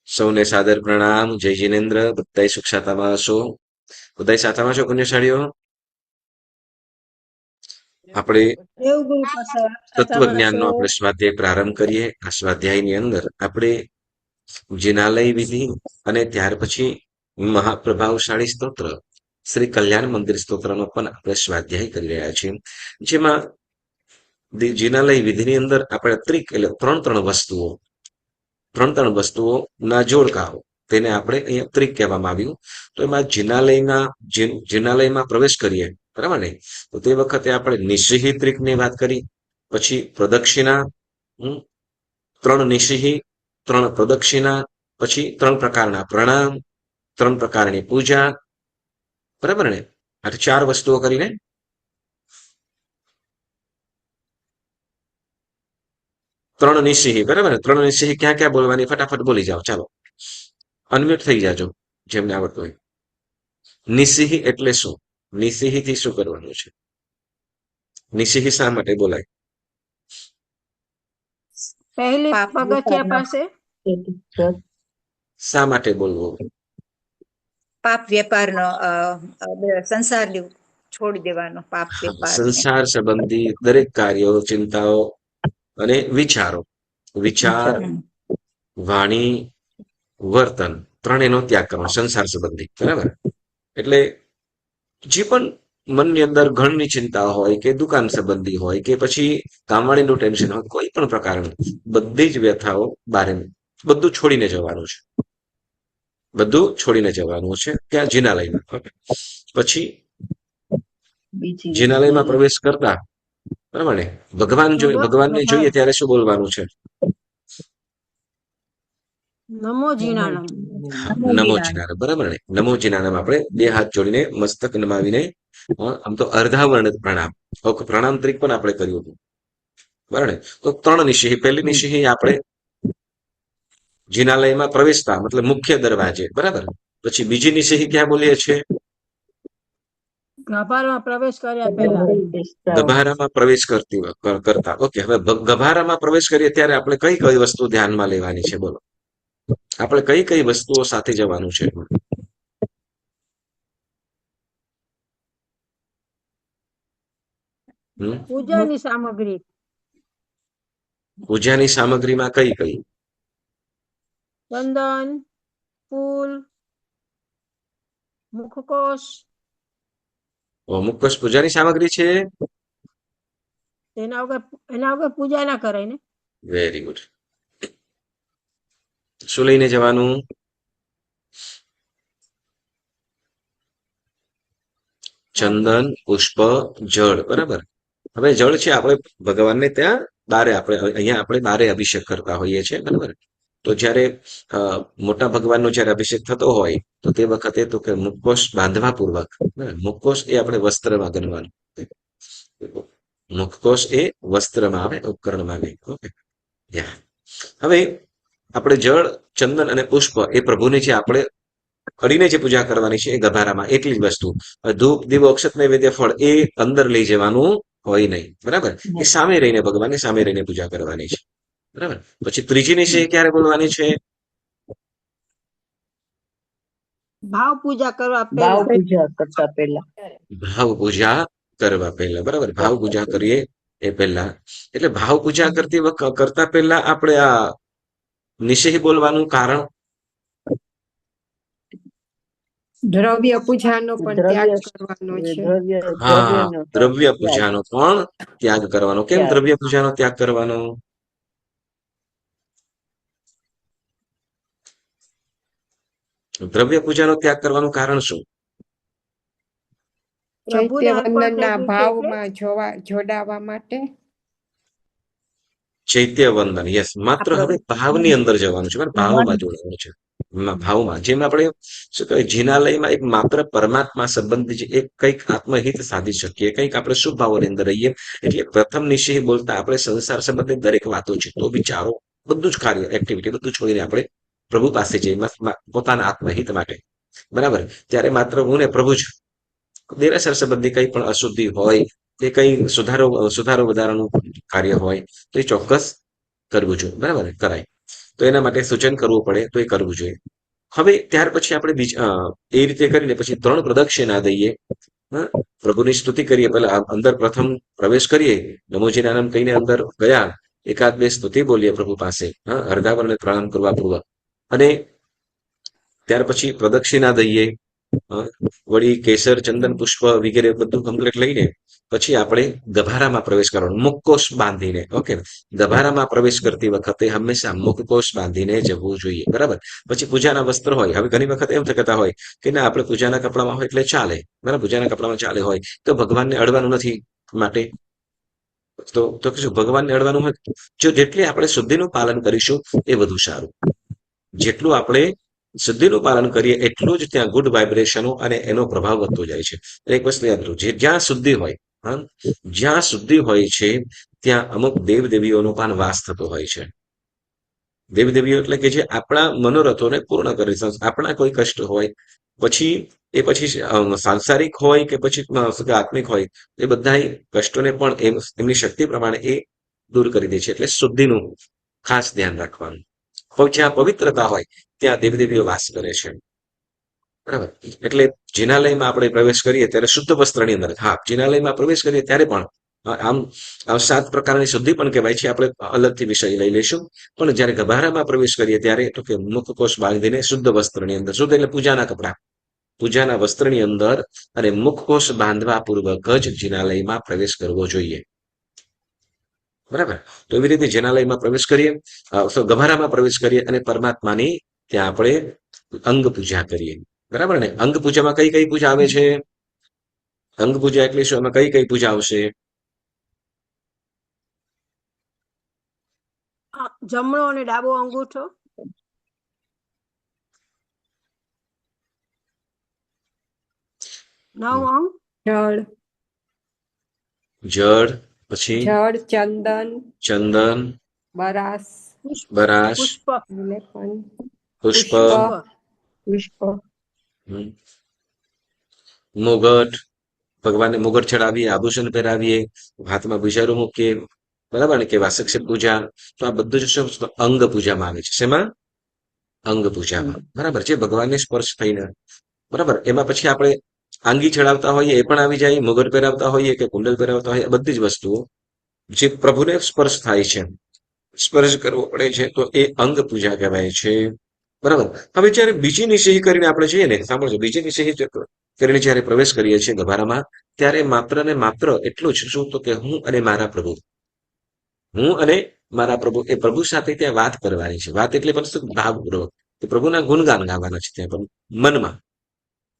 સૌને સાદર પ્રણામ. જય જિનેન્દ્ર. બધાય સુખ શાંતિમાં હશો? બધાય સાથામાં છો પુણ્યશાળીઓ? આપણે દેવગુરુ પાસે તત્વજ્ઞાનનો આપણે સ્વાધ્યાય પ્રારંભ કરીએ. આ સ્વાધ્યાયની અંદર આપણે જિનાલય વિધિ અને ત્યાર પછી મહાપ્રભાવશાળી સ્તોત્ર શ્રી કલ્યાણ મંદિર સ્તોત્રનો પણ આપણે સ્વાધ્યાય કરી રહ્યા છીએ. જેમાં જિનાલય વિધિની અંદર આપણે એટલે ત્રણ વસ્તુઓના જોડકાઓ, તેને આપણે અહીંયા ત્રિક કહેવામાં આવ્યું. તો એમાં જિનાલયમાં પ્રવેશ કરીએ, બરાબર ને? તો તે વખતે આપણે નિષિહી ત્રિકની વાત કરી, પછી પ્રદક્ષિણા, 3 નિષિહી, 3 પ્રદક્ષિણા, પછી 3 પ્રકારના પ્રણામ, 3 પ્રકારની પૂજા, બરાબર ને? આ 4 વસ્તુઓ કરીને 3 નિષિહી, બરાબર ને? 3 નિષિહી ક્યાં ક્યાં બોલવાની ફટાફટ બોલી જાઓ. ચાલો, અનમ્યુટ થઈ જાજો જેમને આવડતું હોય. નિષિહી એટલે શું? નિષિહી થી શું કરવાનું છે? નિષિહી શા માટે બોલાય? પહેલી પગથિયા પાસે શા માટે બોલવું? પાપ વેપારનો સંસાર છોડી દેવાનો, પાપ વેપાર સંસાર સંબંધી દરેક કાર્યો, ચિંતાઓ અને વિચાર, વાણી, વર્તન, ત્રણેયનો ત્યાગ કરવાનો. સંસાર સંબંધી, બરાબર? એટલે જે પણ મનની અંદર ઘરની ચિંતા હોય કે દુકાન સંબંધી હોય કે પછી કામવાળીનું ટેન્શન હોય, કોઈ પણ પ્રકારનું, બધી જ વ્યથાઓ બારે, બધું છોડીને જવાનું છે. બધું છોડીને જવાનું છે ત્યાં જિનાલયમાં. પછી જિનાલયમાં પ્રવેશ કરતા, બરાબર ને, ભગવાનને જોઈએ ત્યારે શું બોલવાનું છે? નમો જીનાલમ. નમો જીનાલમ, બરાબર ને? નમો જીનાલમ આપણે 2 હાથ જોડીને મસ્તક નમાવીને, આમ તો અર્ધાવર્ણ પ્રણામ, પ્રણામ ત્રિક પણ આપણે કર્યું હતું, બરાબર ને? તો 3 નિષિહી. પહેલી નિષિહી આપણે જિનાલયમાં પ્રવેશતા, મતલબ મુખ્ય દરવાજે, બરાબર? પછી બીજી નિષિહી ક્યાં બોલીએ છીએ? ગભારમાં પ્રવેશ કર્યા પહેલા. ગભારામાં પ્રવેશ કરતા. ઓકે, હવે ગભારામાં પ્રવેશ કરીએ ત્યારે આપણે કઈ કઈ વસ્તુ ધ્યાનમાં લેવાની છે? બોલો, આપણે કઈ કઈ વસ્તુઓ સાથે જવાનું છે? પૂજાની સામગ્રી. પૂજાની સામગ્રીમાં કઈ કઈ? ચંદન, ફૂલ, મુખકોશ. મુખકોશ પૂજાની સામગ્રી છે? એના વગર પૂજા ના કરાય ને. Very good. શું લઈને જવાનું? ચંદન, પુષ્પ, જળ, બરાબર? હવે જળ છે આપણે ભગવાનને ત્યાં અહીંયા આપણે બારે અભિષેક કરતા હોઈએ છીએ, બરાબર? તો જ્યારે મોટા ભગવાનનો જયારે અભિષેક થતો હોય તો તે વખતે તો કે મુખકોશ બાંધવા પૂર્વક, મુખકોશ એ આપણે વસ્ત્રમાં ગણવાનું. મુખકોશ એ વસ્ત્રમાં આવે, ઉપકરણમાં આવે. ઓકે, હવે આપણે જળ, ચંદન અને પુષ્પ એ પ્રભુની જે આપણે કરીને જે પૂજા કરવાની છે એ ગભારામાં, એટલી જ વસ્તુ. ધૂપ, દીવો, અક્ષત, નૈવેદ્ય, ફળ એ અંદર લઈ જવાનું હોય નહીં, બરાબર? એ સામે રહીને, ભગવાનની સામે રહીને પૂજા કરવાની છે, બરાબર? પછી ત્રીજી નિષિહી ક્યારે બોલવાની છે? ભાવ પૂજા કરવા ભાવ પૂજા કરવા પહેલા, બરાબર? ભાવ પૂજા કરીએ એ પહેલા. એટલે ભાવ પૂજા કરતા પહેલા આપણે આ નિષિહી બોલવાનું કારણ? દ્રવ્ય પૂજાનો પણ ત્યાગ કરવાનો છે. હા, દ્રવ્ય પૂજાનો પણ ત્યાગ કરવાનો. કેમ દ્રવ્ય પૂજાનો ત્યાગ કરવાનો? દ્રવ્ય પૂજાનો ત્યાગ કરવાનું કારણ શું? ચૈત્ય વંદનના ભાવમાં જોડાવા માટે. ચૈત્ય વંદન, યસ. માત્ર હવે ભાવની અંદર જવાનું છે, ભાવમાં જોડાવાનું છે. ભાવમાં, જેમ આપણે શું કહેવાય, જિનાલયમાં એક માત્ર પરમાત્મા સંબંધી છે, એક કંઈક આત્મહિત સાધી શકીએ, કંઈક આપણે શુભ ભાવોની અંદર રહીએ. એટલે પ્રથમ નિષિહી બોલતા આપણે સંસાર સંબંધિત દરેક વાતો છે, તો વિચારો, બધું જ કાર્ય, એક્ટિવિટી બધું છોડીને આપણે પ્રભુ પાસે જઈએ, પોતાના આત્મહિત માટે, બરાબર? ત્યારે માત્ર હું ને પ્રભુ જ. દેરાસર સંબંધી કંઈ પણ અશુદ્ધિ હોય કે કંઈ સુધારો વધારાનું કાર્ય હોય તો એ ચોક્કસ કરવું જોઈએ, બરાબર ને? કરાય. તો એના માટે સૂચન કરવું પડે તો એ કરવું જોઈએ. હવે ત્યાર પછી આપણે એ રીતે કરીને પછી 3 પ્રદક્ષિણા દઈએ. હા, પ્રભુની સ્તુતિ કરીએ. પહેલા અંદર પ્રથમ પ્રવેશ કરીએ, નમોજીના નામ કહીને અંદર ગયા, એકાદ બે સ્તુતિ બોલીએ પ્રભુ પાસે, હા, અર્ધાવરણને પ્રણામ કરવા પૂર્વક, અને ત્યાર પછી પ્રદક્ષિણા દઈએ. વળી કેસર, ચંદન, પુષ્પ વગેરે બધું કમ્પ્લીટ લઈને પછી આપણે ગભારામાં પ્રવેશ કરવાનો, મુખકોષ બાંધીને. ઓકે, ગભારામાં પ્રવેશ કરતી વખતે હંમેશા મુખકોષ બાંધીને જવું જોઈએ, બરાબર? પછી પૂજાના વસ્ત્ર હોય. હવે ઘણી વખત એમ કહેતા હોય કે ના, આપણે પૂજાના કપડામાં હોય એટલે ચાલે, બરાબર? પૂજાના કપડામાં ચાલે હોય તો ભગવાનને અડવાનું નથી માટે તો કશું ભગવાનને અડવાનું હોય, જો જેટલી આપણે શુદ્ધિનું પાલન કરીશું એ વધુ સારું. જેટલું આપણે શુદ્ધિનું પાલન કરીએ એટલું જ ત્યાં ગુડ વાઇબ્રેશનો અને એનો પ્રભાવ વધતો જાય છે. એક વસ્તુ યાદ રાખજો, જ્યાં શુદ્ધિ હોય, હા, જ્યાં શુદ્ધિ હોય છે ત્યાં અમુક દેવદેવીઓનો પણ વાસ થતો હોય છે. દેવદેવીઓ એટલે કે જે આપણા મનોરથોને પૂર્ણ કરે છે. આપણા કોઈ કષ્ટ હોય પછી એ પછી સાંસારિક હોય કે પછી આત્મિક હોય, એ બધા કષ્ટોને પણ એમની શક્તિ પ્રમાણે એ દૂર કરી દે છે. એટલે શુદ્ધિનું ખાસ ધ્યાન રાખવાનું. જ્યાં પવિત્રતા હોય ત્યાં દેવદેવીઓ વાસ કરે છે, બરાબર? એટલે જિનાલયમાં આપણે પ્રવેશ કરીએ ત્યારે શુદ્ધ વસ્ત્રની અંદર, હા, જિનાલયમાં પ્રવેશ કરીએ ત્યારે પણ આમ 7 પ્રકારની શુદ્ધિ પણ કહેવાય છે, આપણે અલગથી વિષય લઈ લઈશું. પણ જયારે ગભારામાં પ્રવેશ કરીએ ત્યારે તો કે મુખકોષ બાંધીને શુદ્ધ વસ્ત્રની અંદર, શુદ્ધ એટલે પૂજાના કપડા, પૂજાના વસ્ત્રની અંદર અને મુખકોષ બાંધવા પૂર્વક જ જિનાલયમાં પ્રવેશ કરવો જોઈએ, બરાબર? તો એવી રીતે જિનાલયમાં પ્રવેશ કરીએ, ગભારામાં પ્રવેશ કરીએ અને પરમાત્માની ત્યાં આપણે અંગ પૂજા કરીએ, બરાબર ને? અંગ પૂજામાં કઈ કઈ પૂજા આવે છે? અંગ પૂજા એટલે શું? એમાં કઈ કઈ પૂજા આવશે? જમણો અને ડાબો અંગૂઠો, નવ અંગ, જળ જળ, પછી જળ, ચંદન, ચંદન, બરાસ, બરાસ, પુષ્પ, લેપન, પુષ્પ, પુષ્પ, હમ, મુગટ, ભગવાનને મુગટ ચડાવીએ, આભૂષણ પહેરાવીએ, હાથમાં ભુજારો મૂકીએ, બરાબર ને? કે વાસક્ષ પૂજા. તો આ બધું જ શું અંગ પૂજામાં આવે છે. શેમાં? અંગ પૂજામાં, બરાબર? જે ભગવાનને સ્પર્શ થઈને, બરાબર? એમાં પછી આપણે આંગી ચડાવતા હોઈએ એ પણ આવી જાય, મુગટ પહેરાવતા હોઈએ કે કુંડલ પહેરાવતા હોઈએ, બધી જ વસ્તુઓ જે પ્રભુને સ્પર્શ થાય છે, સ્પર્શ કરવો પડે છે, તો એ અંગ પૂજા કહેવાય છે, બરાબર? હવે જયારે બીજી નિષેહી કરીને આપણે જઈએ ને, સાંભળજો, બીજી નિષેહી કરીને જયારે પ્રવેશ કરીએ છીએ ગભારામાં, ત્યારે માત્ર ને માત્ર એટલું જ શું, તો કે હું અને મારા પ્રભુ, હું અને મારા પ્રભુ, એ પ્રભુ સાથે ત્યાં વાત કરવાની છે. વાત એટલે પણ શું? ભાવપૂર્વક પ્રભુના ગુણગાન ગાવાના છે ત્યાં પણ મનમાં.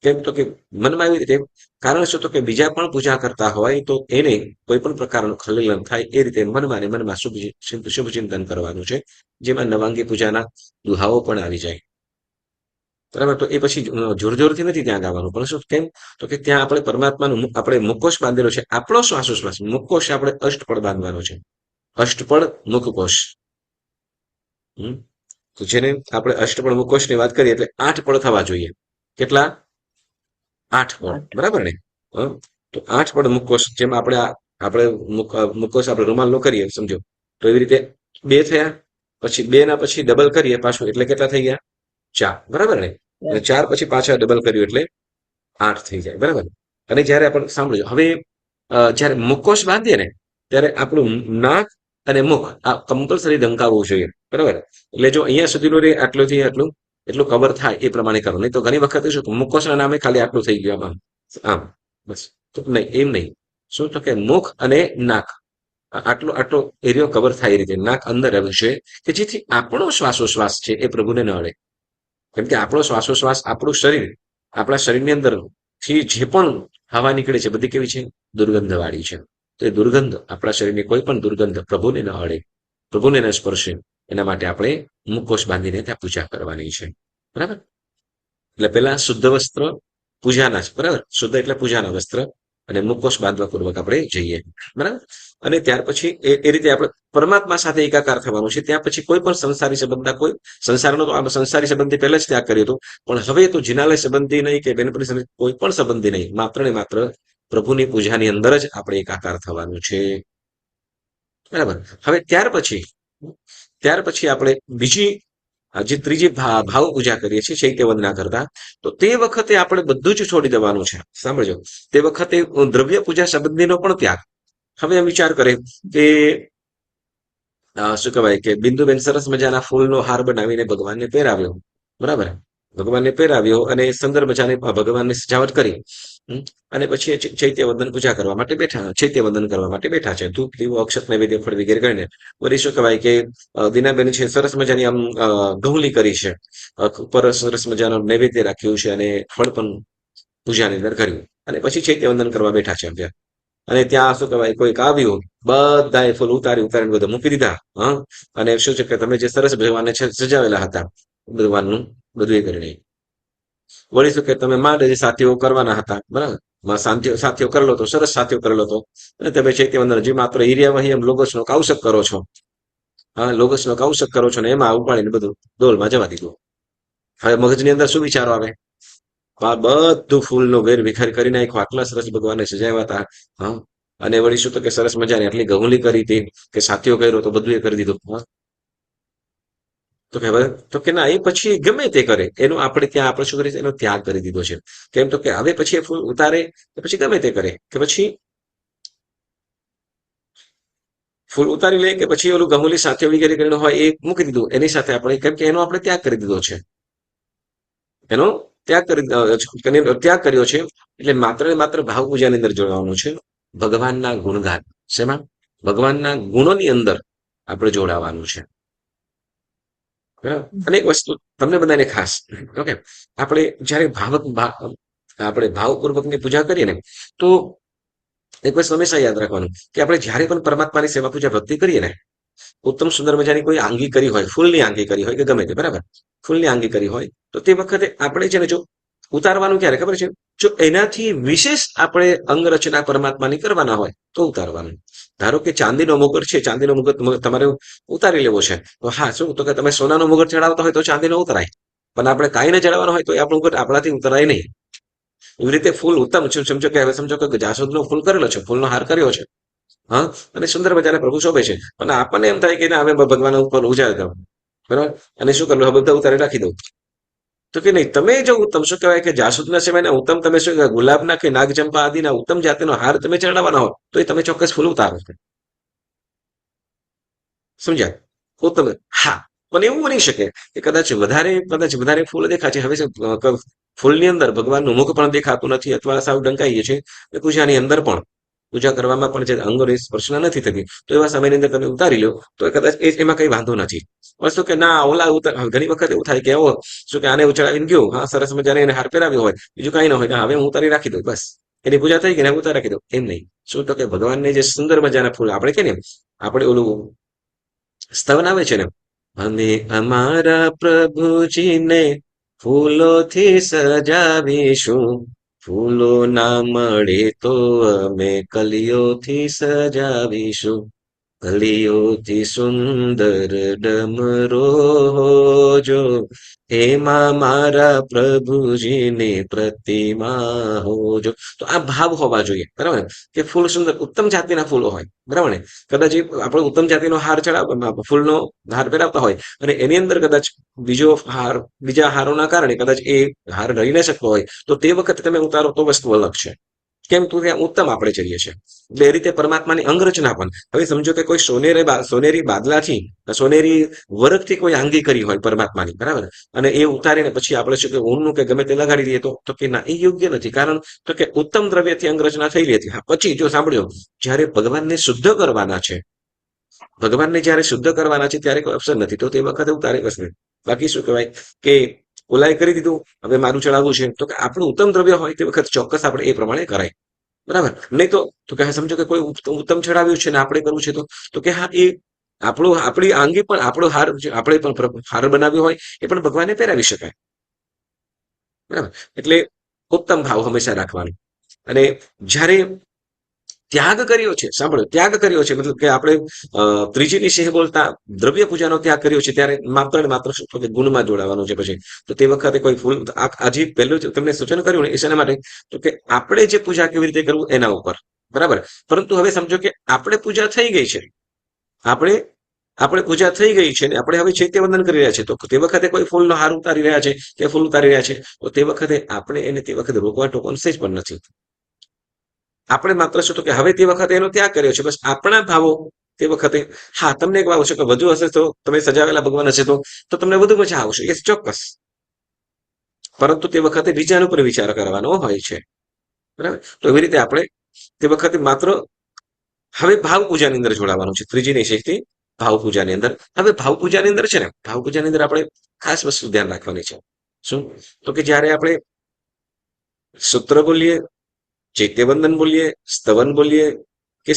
કેમ? તો કે મનમાં એવી રીતે, કારણ શું? તો કે બીજા પણ પૂજા કરતા હોય તો એને કોઈ પણ પ્રકારનું ખલેલ ન થાય એ રીતે મનમાં ને મનમાં શુભ ચિંતન કરવાનું છે, જેમાં નવાંગી પૂજાના દુહાઓ પણ આવી જાય, બરાબર? તો એ પછી જોરથી નથી ત્યાં ગાવાનું, પણ શું? કેમ? તો કે ત્યાં આપણે પરમાત્માનું આપણે મુખકોષ બાંધેલો છે, આપણો શ્વાસોશ્વાસ મુખકોષ આપણે અષ્ટપળ બાંધવાનો છે, અષ્ટપળ મુખકોષ. તો જેને આપણે અષ્ટપળ મુખકોષની વાત કરીએ એટલે 8 પળ થવા જોઈએ. કેટલા? 8 પળ, બરાબર ને? તો 8 પળ મુખકોષ, જેમ આપણે મુખકોષ આપણે રૂમાલ કરીએ, સમજો, તો એવી રીતે 2 થયા, પછી 2 ના પછી ડબલ કરીએ પાછું એટલે કેટલા થઈ ગયા? 4, બરાબર ને? અને 4 પછી પાછા ડબલ કર્યું એટલે 8 થઈ જાય, બરાબર? અને જયારે આપણે સાંભળજો, હવે જયારે મુખકોષ બાંધીએ ને ત્યારે આપણું નાક અને મુખ આ કમ્પલસરી ધમકાવવું જોઈએ, બરાબર? એટલે જો અહીંયા સુધીનું રે, આટલુંથી આટલું એટલું કવર થાય એ પ્રમાણે કરો. નહીં તો ઘણી વખત શું, મુખકોષના નામે ખાલી આટલું થઈ ગયું, આમ બસ. તો નહીં, એમ નહીં. શું? તો કે મુખ અને નાક આટલો એરિયો કવર થાય એ રીતે નાક અંદર રહેવું છે, કે જેથી આપણો શ્વાસોશ્વાસ છે એ પ્રભુને ન અડે. કેમ કે આપણો શ્વાસોશ્વાસ, આપણું શરીર, આપણા શરીરની અંદર થી જે પણ હવા નીકળે છે બધી કેવી છે? દુર્ગંધ વાળી છે. તો એ દુર્ગંધ, આપણા શરીરની કોઈ પણ દુર્ગંધ પ્રભુને ન અડે, પ્રભુને ન સ્પર્શે, એના માટે આપણે મુખકોષ બાંધીને ત્યાં પૂજા કરવાની છે, બરાબર? એટલે પેલા શુદ્ધ વસ્ત્ર પૂજાના છે, બરાબર? શુદ્ધ એટલે પૂજાના વસ્ત્ર, અને મુખકોષ બાંધવા પૂર્વક આપણે જઈએ, બરાબર? અને ત્યાર પછી એ રીતે આપણે પરમાત્મા સાથે એકાકાર થવાનું છે. ત્યાં પછી કોઈ પણ સંસારી સંબંધના, કોઈ સંસારનો તો આ સંસારી સંબંધી પહેલા જ ત્યાગ કર્યો હતો, પણ હવે તો જિનાલય સંબંધી નહીં કે બેનપણી સંબંધી કોઈ પણ સંબંધી નહીં, માત્ર ને માત્ર પ્રભુની પૂજાની અંદર જ આપણે એકાકાર થવાનું છે, બરાબર? હવે ત્યાર પછી ત્યાર પછી આપણે બીજી જે ત્રીજી ભાવ પૂજા કરીએ છીએ ચૈત્ય વંદના કરતા, તો તે વખતે આપણે બધું જ છોડી દેવાનું છે. સાંભળજો, તે વખતે દ્રવ્ય પૂજા સંબંધીનો પણ ત્યાગ. હવે એમ વિચાર કરે કે શું કહેવાય કે બિંદુબેન સરસ મજાના ફૂલનો હાર બનાવીને ભગવાનને પહેરાવ્યો, બરાબર, ભગવાનને પહેરાવ્યો અને સુંદર મજાની ભગવાનની સજાવટ કરી. અને પછી ચૈત્ય વંદન પૂજા કરવા માટે બેઠા, ચૈત્ય વંદન કરવા માટે બેઠા છે. ધૂપ દીવો અક્ષત નૈવેદ્ય ફળ વગેરે કરીને વળી શું કહેવાય કે દીનાબેન છે સરસ મજાની આમ ગૌલી કરી છે, ઉપર સરસ મજાનું નૈવેદ્ય રાખ્યું છે અને ફળ પણ પૂજાની અંદર કર્યું, અને પછી ચૈત્ય વંદન કરવા બેઠા છે ત્યાં. અને ત્યાં શું કહેવાય કોઈક આવ્યું, બધાએ ફૂલ ઉતારીને બધા મૂકી દીધા. હા, અને શું છે કે તમે જે સરસ ભગવાનને સજાવેલા હતા ભગવાનનું બધું એ કરીને વળી શું કે તમે માંડ જે સાથીઓ કરવાના હતા, બરાબર, સાથીઓ કરેલો હતો, સરસ સાથીઓ કરેલો હતો, અને તમે ચૈત્ય વંદન જે માત્ર હિર્યા વહી એમ લોગસનો કૌશક કરો છો. હા, લોગસનો કૌશક કરો છો ને એમાં ઉપાડીને બધું ડોલમાં જવા દીધું. હવે મગજની અંદર શું વિચારો આવે? બધું ફૂલનો વેર વિખેર કરી નાખ્યો, આટલા સરસ ભગવાનને સજાવ્યા હતા. હા, અને વળી શું તો કે સરસ મજાની આટલી ગૌલી કરી હતી કે સાથીઓ કર્યો તો બધું એ કરી દીધું. હા, તો કે ના, એ પછી ગમે તે કરે, એનું આપણે ત્યાં આપણે શું કરીએ, એનો ત્યાગ કરી દીધો છે. કેમ તો કે હવે પછી એ ફૂલ ઉતારે કે પછી ગમે તે કરે, કે પછી ફૂલ ઉતારી લે કે પછી ઓલું ગમુલી સાથીઓ વગેરે કરીને હોય એ મૂકી દીધું એની સાથે આપણે, કેમ કે એનો આપણે ત્યાગ કરી દીધો છે, એનો ત્યાગ કર્યો છે. એટલે માત્ર ને માત્ર ભાવ પૂજાની અંદર જોડાવાનું છે, ભગવાનના ગુણગાન. શેમાં? ભગવાનના ગુણોની અંદર આપણે જોડાવાનું છે. અને એક વસ્તુ તમને બધાને ખાસ, ઓકે, આપણે જયારે આપણે ભાવપૂર્વકની પૂજા કરીએ ને, તો એક વસ્તુ હંમેશા યાદ રાખવાનું કે આપણે જયારે પણ પરમાત્માની સેવા પૂજા ભક્તિ કરીએ ને, ઉત્તમ સુંદર મજાની કોઈ આંગી કરી હોય, ફૂલની આંગી કરી હોય કે ગમે તે, બરાબર, ફૂલની આંગી કરી હોય, તો તે વખતે આપણે છે ને જો ઉતારવાનું ક્યારે ખબર છે, જો એનાથી વિશેષ આપણે અંગરચના પરમાત્માની કરવાના હોય તો ઉતારવાનું. ધારો કે ચાંદીનો મુગટ છે, ચાંદીનો મુગટ તમારે ઉતારી લેવો છે, તો હા, શું તો કે તમે સોનાનો મુગટ ચડાવતા હોય તો ચાંદીનો ઉતરાય, પણ આપણે કાંઈને ચડાવવાનો હોય તો એ આપણું મુગટ આપણાથી ઉતરાય નહીં. એવી રીતે ફૂલ ઉત્તમ છે. સમજો કે હવે સમજો કે જાસૂદનો ફૂલ કરેલો છે, ફૂલનો હાર કર્યો છે, હા, અને સુંદર મજાને પ્રભુ શોભે છે, અને આપણને એમ થાય કે હવે ભગવાન ઉપર ઉજાડી દઉં, બરાબર, અને શું કરવું, હવે બધા ઉતારી રાખી દઉં. તો કે નહીં, તમે જો ઉત્તમ શું કહેવાય કે જાસૂદના સિવાયના ઉત્તમ તમે શું ગુલાબના કે નાગચંપા આદિના ઉત્તમ જાતિનો હાર તમે ચડાવવાના હોય તો એ તમે ચોક્કસ ફૂલ ઉતારો. સમજ્યા? ઉત્તમ, હા, પણ એવું બની શકે કે કદાચ વધારે ફૂલ દેખાશે. હવે ફૂલની અંદર ભગવાનનું મુખ પણ દેખાતું નથી, અથવા સાવ ઢંકાઈએ છે, પૂજાની અંદર પણ પૂજા કરવામાં પણ જે અંગોની સ્પર્શના નથી થતી, તો એવા સમયની અંદર તમે ઉતારી લો તો કદાચ એમાં કઈ વાંધો નથી. વસ્તુ કે ના ઓલા ઘણી વખત એવું થાય કે એવો શું કે આને ઉચડાવીને ગયો, હા, સરસ મજાને એને હાર પહેરાવ્યો હોય, બીજું કઈ ના હોય, હવે હું ઉતારી રાખી દઉં, બસ એની પૂજા થઈ ગઈ, ઉતારી રાખી દઉં, એમ નહીં. શું તો કે ભગવાનને જે સુંદર મજાના ફૂલ આપણે કે ને આપણે ઓલું સ્તવન આવે છે ને, અમે અમારા પ્રભુજીને ફૂલોથી સજાવીશું, ફૂલો ના મળે તો અમે કલીઓથી સજાવીશું, કલીઓથી સુંદર ડમરો હોજો, એમાં મારા પ્રભુજીની પ્રતિમા હોજો. તો આ ભાવ હોવા જોઈએ, બરાબર ને, કે ફૂલ સુંદર ઉત્તમ જાતિના ફૂલો હોય, બરાબર ને, કદાચ આપણે ઉત્તમ જાતિનો હાર ફૂલનો હાર પહેરાવતા હોય અને એની અંદર કદાચ બીજા હારોના કારણે કદાચ એ હાર રહી ન શકતો હોય, તો તે વખતે તમે ઉતારો તો વસ્તુ અલગ છે. કેમ તો ત્યાં ઉત્તમ આપણે ચડીએ છીએ. એટલે એ રીતે પરમાત્માની અંગરચના પણ, હવે સમજો કે કોઈ સોનેરી બાદલાથી, સોનેરી વરખથી કોઈ આંગી કરી હોય પરમાત્માની, બરાબર, અને એ ઉતારીને પછી આપણે શું કે ઊનનું કે ગમે તે લગાડી દઈએ તો કે ના, એ યોગ્ય નથી. કારણ તો કે ઉત્તમ દ્રવ્યથી અંગરચના થયેલી હતી. પછી જો સાંભળ્યો, જયારે ભગવાનને શુદ્ધ કરવાના છે, ભગવાનને જયારે શુદ્ધ કરવાના છે ત્યારે કોઈ ઓપ્શન નથી, તો તે વખતે ઉતારી બસ. બાકી શું કહેવાય કે ઓલાએ કરી દીધું, હવે મારું ચડાવવું છે, તો કે આપણું ઉત્તમ દ્રવ્ય હોય તે વખત ચોક્કસ આપણે એ પ્રમાણે કરાય, બરાબર. નહીં તો કે સમજો કે કોઈ ઉત્તમ ચડાવ્યું છે ને આપણે કરવું છે તો કે હા, એ આપણી આંગી પણ આપણો હાર આપણે પણ હાર બનાવ્યો હોય એ પણ ભગવાનને પહેરાવી શકાય, બરાબર. એટલે ઉત્તમ ભાવ હંમેશા રાખવાનો. અને જ્યારે ત્યાગ કર્યો છે, સાંભળો, ત્યાગ કર્યો છે, મતલબ કે આપણે ત્રીજી વિશે બોલતા દ્રવ્ય પૂજાનો ત્યાગ કર્યો છે, ત્યારે માત્ર ને માત્ર ગુણમાં જોડાવાનું છે. પછી તો તે વખતે કોઈ ફૂલ આજે પહેલું તમને સૂચન કર્યું ને એ શેના માટે, તો કે આપણે જે પૂજા કેવી રીતે કરવું એના ઉપર, બરાબર. પરંતુ હવે સમજો કે આપણે પૂજા થઈ ગઈ છે, આપણે આપણે પૂજા થઈ ગઈ છે ને આપણે હવે ચૈત્યવંદન કરી રહ્યા છે, તો તે વખતે કોઈ ફૂલનો હાર ઉતારી રહ્યા છે કે ફૂલ ઉતારી રહ્યા છે, તો તે વખતે આપણે એને તે વખતે રોકવા ટોકવાનું સહેજ પણ નથી. આપણે માત્ર શું તો કે હવે તે વખતે એનો ત્યાગ કર્યો છે, બસ આપણા ભાવો તે વખતે. હા, તમને એક ભાવ છે કે વધુ હશે તો તમે સજાવેલા ભગવાન હશે તો તમને વધુ મજા આવશે, એ ચોક્કસ. પરંતુ તે વખતે બીજાનો પર વિચાર કરવાનો હોય છે, બરાબર. તો એવી રીતે આપણે તે વખતે માત્ર હવે ભાવ પૂજાની અંદર જોડાવાનું છે. ત્રીજી નિષેધથી ભાવ પૂજાની અંદર. હવે ભાવ પૂજાની અંદર છે ને, ભાવ પૂજાની અંદર આપણે ખાસ વસ્તુ ધ્યાન રાખવાની છે. શું? તો કે જ્યારે આપણે સૂત્ર બોલીએ, ચૈત્યવંદન બોલીએ, સ્તવન બોલીએ કે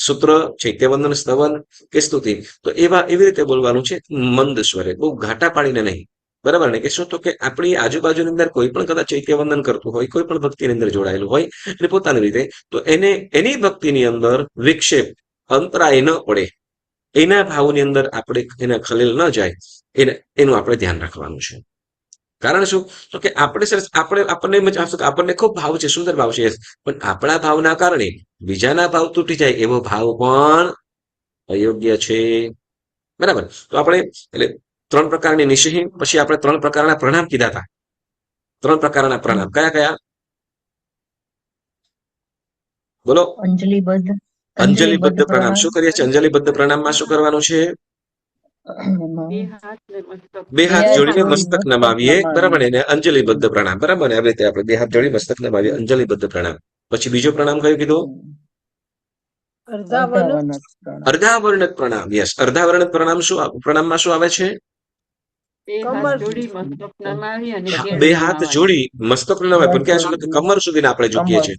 સૂત્ર, ચૈત્યવંદન, સ્તવન કે સ્તુતિ, તો એવી રીતે બોલવાનું છે, મંદ સ્વરે, બહુ ઘાટા પાડીને નહીં, બરાબર ને. કે શું? તો કે આપણી આજુબાજુની અંદર કોઈ પણ કદાચ ચૈત્યવંદન કરતું હોય, કોઈ પણ ભક્તિની અંદર જોડાયેલું હોય એટલે પોતાની રીતે, તો એની ભક્તિની અંદર વિક્ષેપ, અંતરાય ન પડે, એના ભાવની અંદર આપણે એના ખલેલ ન જાય, એનું આપણે ધ્યાન રાખવાનું છે. કારણ શું? તો કે આપણને ખૂબ ભાવ છે, સુંદર ભાવ છે, પણ આપણા ભાવના કારણે બીજાના ભાવ તૂટી જાય એવો ભાવ પણ અયોગ્ય છે, બરાબર. તો આપણે એટલે 3 પ્રકારની નિષેધ, પછી આપણે 3 પ્રકારના પ્રણામ કીધા હતા. 3 પ્રકારના પ્રણામ કયા કયા? બોલો. અંજલિબદ્ધ પ્રણામ. શું કરીએ છીએ અંજલિબદ્ધ પ્રણામમાં? શું કરવાનું છે? 2 હાથ જોડીને મસ્તક નમાવીએ, બરાબર. એને અંજલિબદ્ધ પ્રણામ, બરાબર. આવી રીતે આપણે 2 હાથ જોડી મસ્તક નમાવીએ, અંજલિબદ્ધ પ્રણામ. પછી બીજો પ્રણામ કયો કીધો? અર્ધાવર્ણક પ્રણામ. યસ, અર્ધાવર્ણક પ્રણામ. પ્રણામમાં શું આવે છે? 2 હાથ જોડી મસ્તક નમાય, પણ ક્યાં સુધી? કમર સુધીના આપણે ઝૂકીએ છીએ,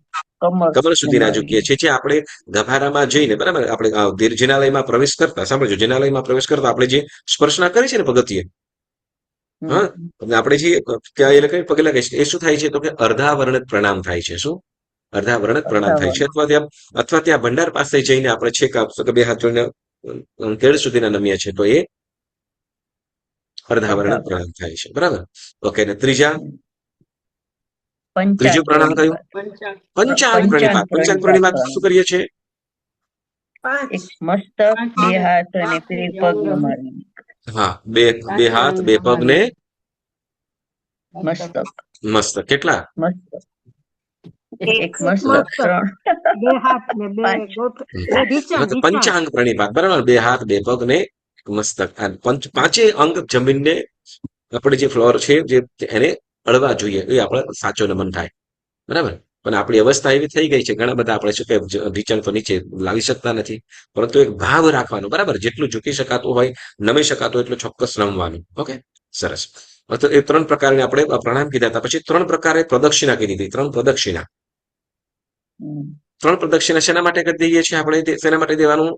કમર સુધીના ઝૂકીએ છીએ. જે આપણે ગભારામાં જઈને, બરાબર, આપણે જિનાલયમાં પ્રવેશ કરતા, સાંભળજો, જિનાલયમાં પ્રવેશ કરતા આપણે જે સ્પર્શના કરી છે ને પગથિયે, હા, આપણે જે ત્યાં એ લખાય પગે લગાય છે, એ શું થાય છે? તો કે અર્ધાવર્ણક પ્રણામ થાય છે. શું? અર્ધાવર્ણક પ્રણામ થાય છે. અથવા ત્યાં ભંડાર પાસે જઈને આપણે છેક 2 હાથ જોડીને કેળ સુધીના નમીએ છીએ, તો એ અર્ધાવર્ણક પ્રણામ થાય છે, બરાબર. ઓકે. ને ત્રીજું પ્રણામ કયું? પંચાંગ પ્રણિપાત. પંચાંગ પ્રણિપાત શું કરીએ છીએ? 5 મસ્તક, 2 હાથ અને 2 પગ નમાવી. હા, 2 હાથ, 2 પગ ને મસ્તક. મસ્તક. કેટલા? એક મસ્તક, 3 2 હાથ ને 2 ગોઠ, 2 ઢીંચણ. પંચાંગ પ્રણિપાત, બરાબર. 2 હાથ, 2 પગ ને એક મસ્તક. પાંચેય અંગ જમીનને આપણે જે ફ્લોર છે એને અડવા જોઈએ, એ આપણે સાચો નમન થાય, બરાબર. પણ આપણી અવસ્થા એવી થઈ ગઈ છે, ઘણા બધા આપણે શું કે ઢીંચણ તો નીચે લાવી શકતા નથી, પરંતુ એક ભાવ રાખવાનો, બરાબર. જેટલું ઝૂકી શકાતું હોય, નમી શકાતું હોય એટલું ચોક્કસ નમવાનું. ઓકે, સરસ. તો એ 3 પ્રકારની આપણે પ્રણામ કીધા હતા. પછી 3 પ્રકારે પ્રદક્ષિણા કીધી હતી. 3 પ્રદક્ષિણા. 3 પ્રદક્ષિણા શેના માટે કરી દઈએ છીએ આપણે? શેના માટે દેવાનું?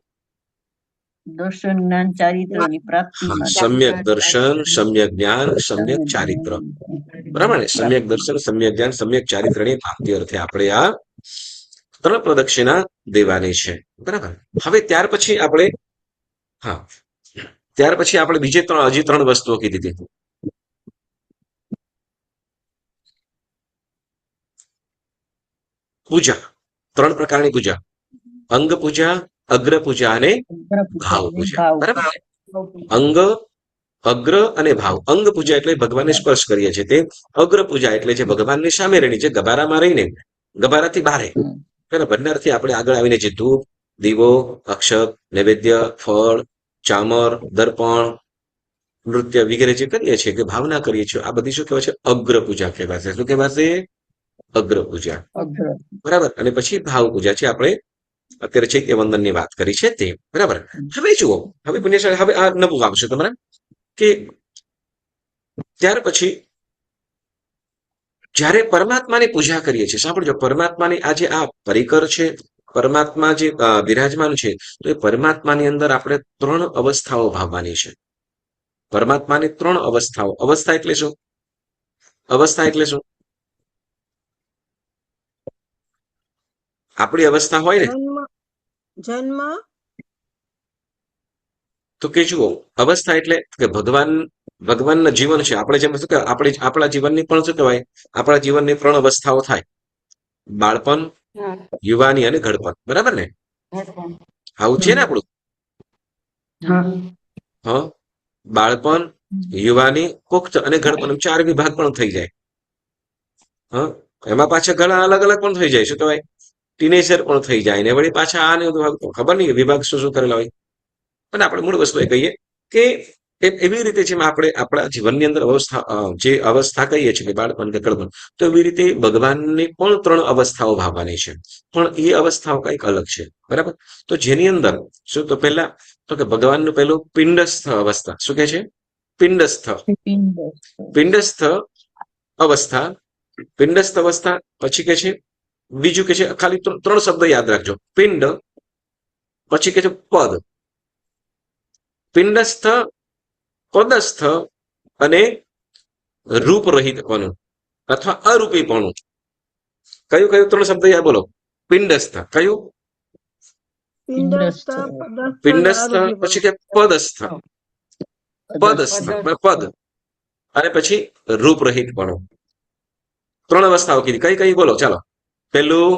દર્શન, જ્ઞાન, ચારિત્રની પ્રાપ્તિ માટે. સમ્યક દર્શન, સમ્યક જ્ઞાન, સમ્યક ચારિત્ર, બરાબર ને. સમ્યક દર્શન, સમ્યક જ્ઞાન, સમ્યક ચારિત્રની પ્રાપ્તિ અર્થે આપણે આ 3 પ્રદક્ષિણા દેવાની છે, બરાબર. હવે ત્યાર પછી આપણે હજી 3 વસ્તુઓ કીધી હતી. પૂજા. 3 પ્રકારની પૂજા: અંગ પૂજા, અગ્ર પૂજા અને ભાવ પૂજા, બરાબર. અંગ, અગ્ર અને ભાવ. અંગ પૂજા એટલે ભગવાનને સ્પર્શ કરીએ છીએ, તે અગ્ર પૂજા એટલે જે ભગવાનની સામે રહીને, જે ગભારામાં રહીને, ગભારાથી બહાર ભંડારથી આપણે આગળ આવીને જે ધૂપ, દીવો, અક્ષત, નૈવેદ્ય, ફળ, ચામર, દર્પણ, નૃત્ય વગેરે જે કરીએ છીએ, કે ભાવના કરીએ છીએ, આ બધી શું કહેવાય છે? અગ્ર પૂજા કહેવાશે. શું કહેવાશે? અગ્ર પૂજા, બરાબર. અને પછી ભાવ પૂજા છે, આપણે અત્યારે ચૈત્યવંદન ની વાત કરી છે તે, બરાબર. હવે જુઓ, હવે પુણ્યશાળી, હવે આ નવું આવશે તમારે, કે ત્યાર પછી જ્યારે પરમાત્માની પૂજા કરીએ છીએ, સાંભળજો, પરમાત્માની આ જે આ પરિકર છે, પરમાત્મા જે બિરાજમાન છે, તો એ પરમાત્માની અંદર આપણે 3 અવસ્થાઓ ભાવવાની છે. પરમાત્માની 3 અવસ્થાઓ. અવસ્થા એટલે શું? અવસ્થા એટલે શું? આપણી અવસ્થા હોય ને, જન્મ, તો કે જુઓ, અવસ્થા એટલે કે ભગવાનના જીવન છે. આપણે જેમ શું કે આપણા જીવનની પણ શું કહેવાય, આપણા જીવનની 3 અવસ્થાઓ થાય: બાળપણ, યુવાની અને ઘડપણ, બરાબર ને. આવું છે ને આપણું. હા, બાળપણ, યુવાની, પુખ્ત અને ઘડપણ, એમ 4 વિભાગ પણ થઈ જાય. હા, એમાં પાછા ઘણા અલગ અલગ પણ થઈ જાય. શું કહેવાય? ટીનેજર પણ થઈ જાય ને વળી પાછા આ ને બધું ખબર નહીં વિભાગ શું શું કરેલા હોય. પણ આપણે મૂળ વસ્તુ એ કહીએ કે એવી રીતે જેમ આપણે આપણા જીવનની અંદર જે અવસ્થા કહીએ છીએ કે બાળપણ કે ગળપણ, તો એવી રીતે ભગવાનની પણ 3 અવસ્થાઓ ભાવવાની છે. પણ એ અવસ્થાઓ કંઈક અલગ છે. બરાબર? તો જેની અંદર શું તો પહેલા તો કે ભગવાનનું પહેલું પિંડસ્થ અવસ્થા. શું કે છે? પિંડસ્થ પિંડસ્થ અવસ્થા. પિંડસ્થ અવસ્થા પછી કે છે બીજું કે છે ખાલી 3 શબ્દ યાદ રાખજો. પિંડ, પછી કે છે પદ. પિંડસ્થ, પદસ્થ અને રૂપરહિતપણું અથવા અરૂપીપણું. કયું કયું 3 શબ્દ યાદ બોલો? પિંડસ્થ કયું? પિંડસ્થ, પદસ્થ, પિંડસ્થ, આરોગ્ય પછી કે પદસ્થ, પદસ્થ પદ અને પછી રૂપરહિતપણું. 3 અવસ્થાઓ કીધી. કઈ કઈ બોલો? ચાલો. પેલું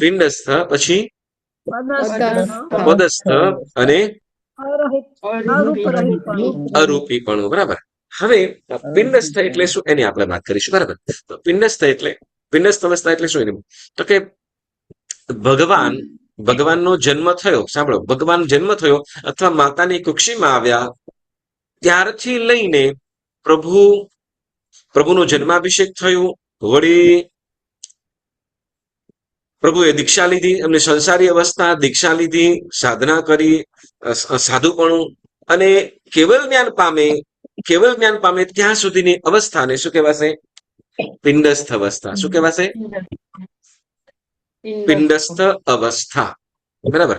પિંડસ્થ, પછી પદસ્થ અને અરૂપીપણું. બરાબર. હવે પિંડસ્થ એટલે શું એની આપણે વાત કરીશું. બરાબર. તો પિંડસ્થ અવસ્થા એટલે શું? એની તો કે ભગવાનનો જન્મ થયો. સાંભળો, ભગવાન જન્મ થયો અથવા માતાની કુક્ષીમાં આવ્યા ત્યારથી લઈને પ્રભુનો જન્માભિષેક થયું, વળી પ્રભુએ દીક્ષા લીધી, એમને સંસારી અવસ્થા, દીક્ષા લીધી, સાધના કરી, સાધુપણું અને કેવલ જ્ઞાન પામે ત્યાં સુધીની અવસ્થાને શું કહેવાશે? પિંડસ્થ અવસ્થા. શું કહેવાશે? પિંડસ્થ અવસ્થા. બરાબર.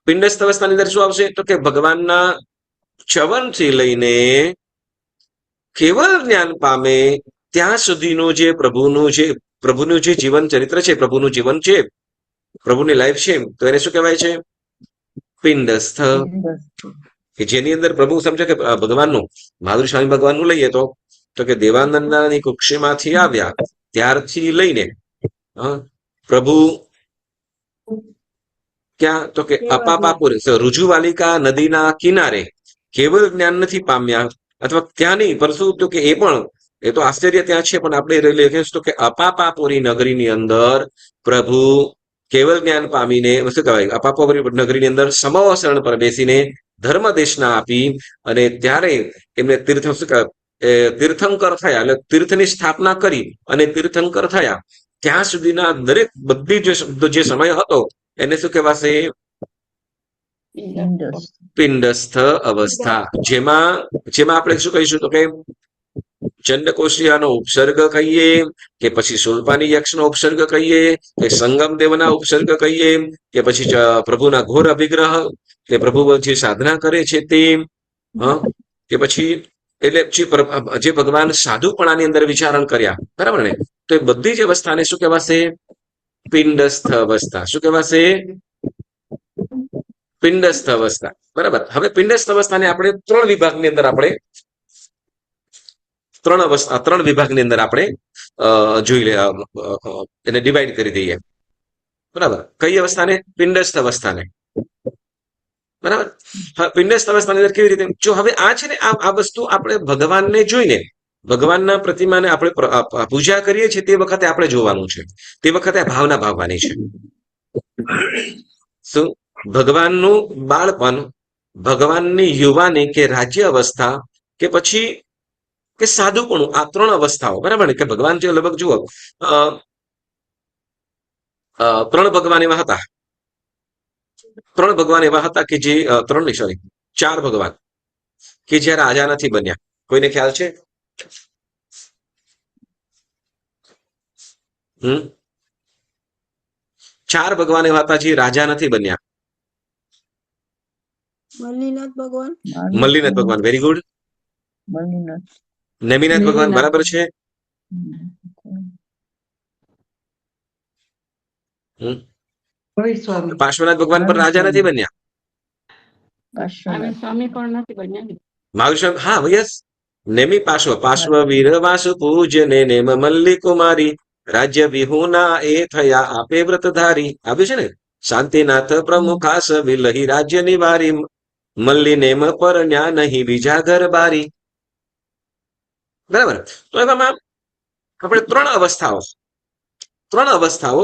પિંડસ્થ અવસ્થાની અંદર શું આવશે? તો કે ભગવાનના ચ્યવનથી લઈને કેવલ જ્ઞાન પામે ત્યાં સુધીનું જે પ્રભુનું જે જીવન ચરિત્ર છે, પ્રભુનું જીવન છે, પ્રભુની લાઈફ છે, તો એને શું કહેવાય છે? પિંડસ્થ. કે જેની અંદર પ્રભુ સમજો કે ભગવાનનું મહાવીર સ્વામી ભગવાનનું લઈએ તો કે દેવાનંદની કુક્ષીમાંથી આવ્યા ત્યારથી લઈને પ્રભુ ક્યાં? તો કે અપાપાપુર રુજુવાલિકા નદીના કિનારે કેવલ જ્ઞાન નથી પામ્યા, અથવા ત્યાં નહીં, પરંતુ તો કે એ તો આશ્ચર્ય ત્યાં છે, પણ આપણે લખીશું તો કે અપાપાપુરી નગરીની અંદર પ્રભુ કેવલ જ્ઞાન પામીને શું કહેવાય? અપાપાપુરી નગરીની અંદર સમોહ શરણ પર બેસીને ધર્મ દેશના આપી અને ત્યારે એમને તીર્થંકર થયા, એટલે તીર્થની સ્થાપના કરી અને તીર્થંકર થયા ત્યાં સુધીના દરેક બધી જે સમય હતો એને શું કહેવાશે? પિંડસ્થ અવસ્થા. જેમાં આપણે શું કહીશું તો કે ચંડકોશિયાનો ઉપસર્ગ કહીએ કે પછી સુલપાની યક્ષનો ઉપસર્ગ કહીએ કે સંગમ દેવના ઉપસર્ગ કહીએ કે પછી પ્રભુના ઘોર અભિગ્રહ કે પ્રભુ જે સાધના કરે છે તે, કે પછી એટલે જે ભગવાન સાધુપણાની અંદર વિચારણ કર્યા. બરાબર ને? તો એ બધી જ અવસ્થાને શું કહેવાશે? પિંડસ્થ અવસ્થા. શું કહેવાશે? પિંડસ્થ અવસ્થા. બરાબર. હવે પિંડસ્થ અવસ્થાને આપણે 3 વિભાગની અંદર આપણે 3 વિભાગની અંદર આપણે જોઈ લે, એને ડિવાઈડ કરી દઈએ. બરાબર. કઈ અવસ્થાને? પિંડસ્થ અવસ્થાને. બરાબર. પિંડસ્થ અવસ્થાની અંદર કેવી રીતે? જો હવે આ છે ને આ વસ્તુ આપણે ભગવાનને જોઈને, ભગવાનના પ્રતિમાને આપણે પૂજા કરીએ છીએ તે વખતે આપણે જોવાનું છે, તે વખતે ભાવના ભાવવાની છે. શું? ભગવાનનું બાળપણ, ભગવાનની યુવાની કે રાજ્ય અવસ્થા, કે પછી કે સાધુપણું, આ 3 અવસ્થાઓ. બરાબર ને? કે ભગવાન જે લગભગ જુઓ 3 ભગવાન એવા હતા. 3 ભગવાન એવા હતા કે જે 4 ભગવાન કે જે રાજા નથી બન્યા. કોઈને ખ્યાલ છે? 4 ભગવાન એવા હતા જે રાજા નથી બન્યા. મલ્લીનાથ ભગવાન, વેરી ગુડ. નેમિનાથ ભગવાન, બરાબર છે. પાર્શ્વનાથ ભગવાન પણ રાજા નથી બન્યા. મહાવીર સ્વામી, હા યસ. નેમી પાર્શ્વ વીર વાસુ પૂજને નેમ મલ્લી કુમારી રાજ્ય વિહુના એ થયા આપે વ્રતધારી. આવ્યું છે ને? શાંતિનાથ પ્રમુખાસ વિલહી રાજ્યની વારી મલ્લીનેમ પરણ્યા નહીં બીજા ઘર બારી. બરાબર. તો એવામાં આપણે ત્રણ અવસ્થાઓ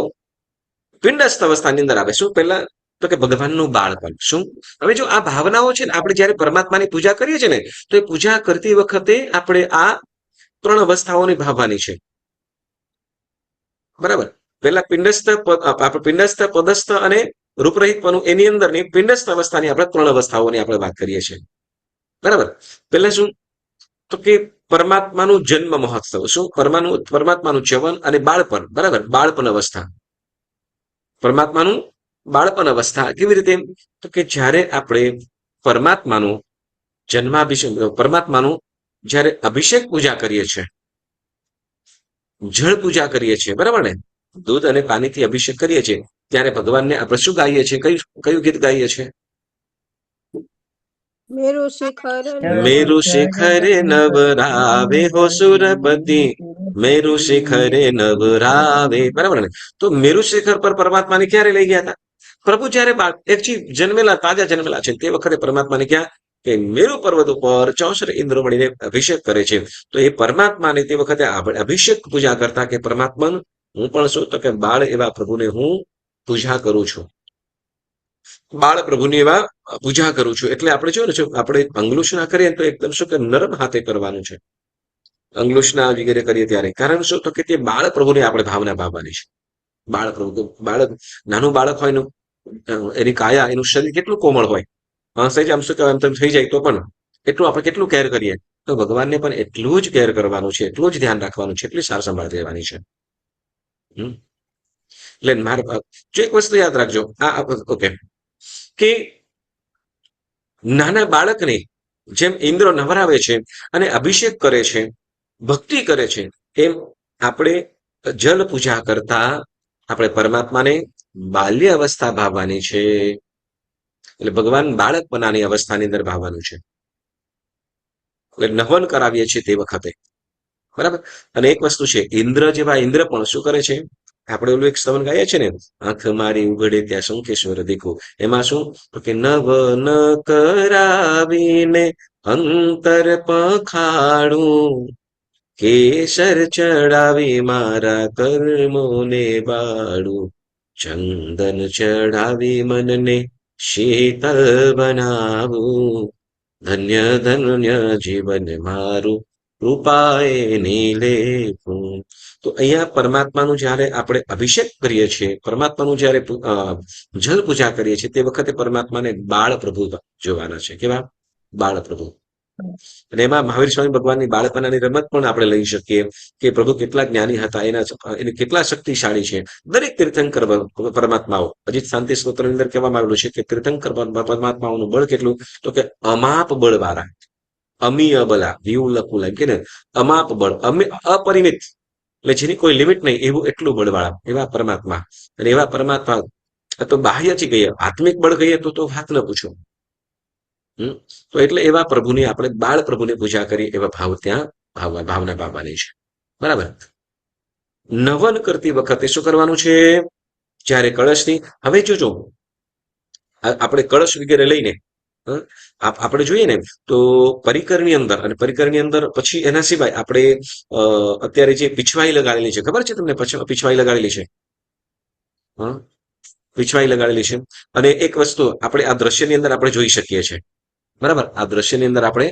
પિંડસ્થ અવસ્થાની અંદર આવે. શું પહેલા તો કે ભગવાનનું બાળપણ. શું? હવે જો આ ભાવનાઓ છે ને, આપણે જયારે પરમાત્માની પૂજા કરીએ છીએ ને, તો એ પૂજા કરતી વખતે આપણે આ ત્રણ અવસ્થાઓની ભાવવાની છે. બરાબર. પેલા પિંડસ્થ પદસ્થ અને રૂપરહિતપણું, એની અંદરની પિંડસ્થ અવસ્થાની આપણે ત્રણ અવસ્થાઓની આપણે વાત કરીએ છીએ. બરાબર. પેલા શું તો કે પરમાત્માનું જન્મ મહોત્સવ. શું? પરમાત્માનું જવન અને બાળપણ. બરાબર. બાળપણ અવસ્થા, પરમાત્માનું બાળપણ અવસ્થા કેવી રીતે? તો કે જ્યારે આપણે પરમાત્માનું પરમાત્માનું જ્યારે અભિષેક પૂજા કરીએ છીએ, જળ પૂજા કરીએ છીએ, બરાબર ને, દૂધ અને પાણીથી અભિષેક કરીએ છીએ, ત્યારે ભગવાનને આપણે શું ગાઈએ છીએ? કયું ગીત ગાઈએ છીએ? મેરુ શિખર મેરુ શિખરે નવરાવે હો સુરપતિ, મેરુ શિખરે નવરાવે. બરાબર ને? તો મેરુ શિખર પર પરમાત્માને ક્યારે લઈ ગયા હતા? પ્રભુ જયારે તાજા જન્મેલા છે તે વખતે પરમાત્માને ક્યાં કે મેરુ પર્વત ઉપર 64 ઇન્દ્રો મળીને અભિષેક કરે છે. તો એ પરમાત્માને તે વખતે અભિષેક પૂજા કરતા કે પરમાત્મા હું પણ શું તો કે બાળ એવા પ્રભુને હું પૂજા કરું છું, બાળ પ્રભુની એવા પૂજા કરું છું. એટલે આપણે જો ને, આપણે અંગલુષના કરીએ તો એકદમ શું કે નરમ હાથે કરવાનું છે અંગલુષના વગેરે કરીએ ત્યારે. કારણ શું તો કે તે બાળ પ્રભુની આપણે ભાવના ભાવવાની છે. બાળ પ્રભુ, નાનું બાળક હોય એની કાયા, એનું શરીર કેટલું કોમળ હોય, સહેજ આમ શું કહેવાય તેમ થઈ જાય તો પણ એટલું આપણે કેટલું કેર કરીએ, તો ભગવાનને પણ એટલું જ કેર કરવાનું છે, એટલું જ ધ્યાન રાખવાનું છે, એટલી સાર સંભાળ લેવાની છે. એટલે મારે જો એક વસ્તુ યાદ રાખજો, ઓકે, કે નાના બાળકને જેમ ઇન્દ્ર નવરાવે છે અને અભિષેક કરે છે, ભક્તિ કરે છે, એમ આપણે જલ પૂજા કરતા આપણે પરમાત્માને બાલ્ય અવસ્થા ભાવવાની છે. એટલે ભગવાન બાળકપણાની અવસ્થાની અંદર ભાવવાનું છે. એટલે નહન કરાવીએ છીએ તે વખતે. બરાબર. અને એક વસ્તુ છે, ઇન્દ્ર પણ શું કરે છે? આપણે ઓલું એક સ્તવન ગાઈએ છીએ ને, આંખ મારી ઉઘડે ત્યાં શંખેશ્વર દેખો. એમાં શું તો કે નવન કરાવીને અંતર પખાડું, કેસર ચડાવી મારા કર્મોને બાળું, ચંદન ચડાવી મનને શીતળ બનાવું, ધન્ય ધન્ય જીવન મારું કૃપાએ નીલેખું. તો અહીંયા પરમાત્માનું જયારે આપણે અભિષેક કરીએ છીએ, પરમાત્માનું જયારે જલ પૂજા કરીએ છીએ, તે વખતે પરમાત્માને બાળ પ્રભુ જોવાના છે. કેવા? બાળ પ્રભુ. અને એમાં મહાવીર સ્વામી ભગવાનની બાળપણાની રમત પણ આપણે લઈ શકીએ કે પ્રભુ કેટલા જ્ઞાની હતા, એને કેટલા શક્તિશાળી છે. દરેક તીર્થંકર પરમાત્માઓ, અજીત શાંતિ સ્તોત્રની અંદર કહેવામાં આવેલું છે કે તીર્થંકર પરમાત્માઓનું બળ કેટલું તો કે અમાપ બળવાળા, અમીય બલા, વ્યુ લખું કે ને, અમાપ બળ, અપરિમિત, એટલે જેની કોઈ લિમિટ નહીં એવું એટલું બળવાળા એવા પરમાત્મા. અને એવા પરમાત્મા તો બાહ્યથી કહીએ, આત્મિક બળ કહીએ તો વાત ન પૂછો. તો એટલે એવા પ્રભુની આપણે બાળ પ્રભુની પૂજા કરી એવા ભાવ ત્યાં ભાવના ભાવવાની છે. બરાબર. નવન કરતી વખતે શું કરવાનું છે? જ્યારે કળશની, હવે જોજો આપણે કળશ વગેરે લઈને આપણે જોઈએ ને તો પરિકરની અંદર પછી એના સિવાય આપણે અત્યારે જે પીછવાઈ લગાડેલી છે, ખબર છે તમને? પીછવાઈ લગાડેલી છે, પીછવાઈ લગાડેલી છે. અને એક વસ્તુ આપણે આ દ્રશ્યની અંદર આપણે જોઈ શકીએ છીએ. બરાબર. આ દ્રશ્યની અંદર આપણે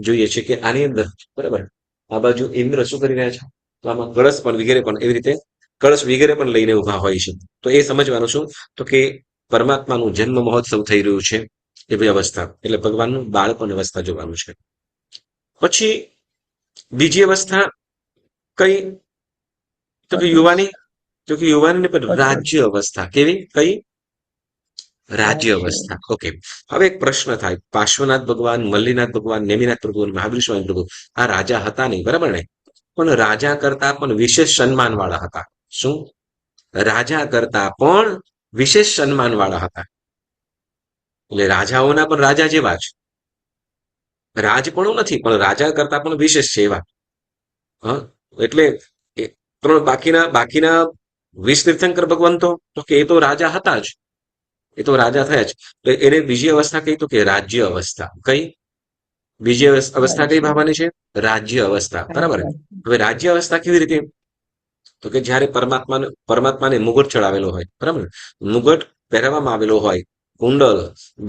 જોઈએ છીએ કે આની અંદર, બરાબર, આ બાજુ ઇન્દ્ર શું કરી રહ્યા છે? તો આમાં કળશ પણ વગેરે પણ એવી રીતે કળશ વગેરે પણ લઈને ઉભા હોય છે. તો એ સમજવાનું શું તો કે પરમાત્માનું જન્મ મહોત્સવ થઈ રહ્યું છે એવી અવસ્થા, એટલે ભગવાનનું બાળપણ અવસ્થા જોવાનું છે. પછી બીજી અવસ્થા કઈ તો કે યુવાની, પણ રાજ્ય અવસ્થા. કેવી? કઈ? રાજ્ય અવસ્થા. ઓકે. હવે એક પ્રશ્ન થાય, પાર્શ્વનાથ ભગવાન, મલ્લીનાથ ભગવાન, નેમિનાથ પ્રભુ, મહાવીર સ્વામી પ્રભુ આ રાજા હતા નહીં, બરાબર ને? પણ રાજા કરતા પણ વિશેષ સન્માન વાળા હતા. શું? રાજા કરતા પણ વિશેષ સન્માન વાળા હતા. એટલે રાજાઓના પણ રાજા જેવા જ, રાજપણું નથી પણ રાજા કરતા પણ વિશેષ છે એવા. એટલે ત્રણ બાકીના 20 તીર્થંકર ભગવંતો તો કે એ તો રાજા હતા જ, એ તો રાજા થયા જ. તો એને બીજી અવસ્થા કઈ? તો કે રાજ્ય અવસ્થા. કઈ બીજી અવસ્થા કઈ ભાવવાની છે? રાજ્ય અવસ્થા. બરાબર. હવે રાજ્ય અવસ્થા કેવી રીતે? તો કે જ્યારે પરમાત્માને મુગટ ચડાવેલો હોય, બરાબર, મુગટ પહેરવામાં આવેલો હોય, કુંડલ,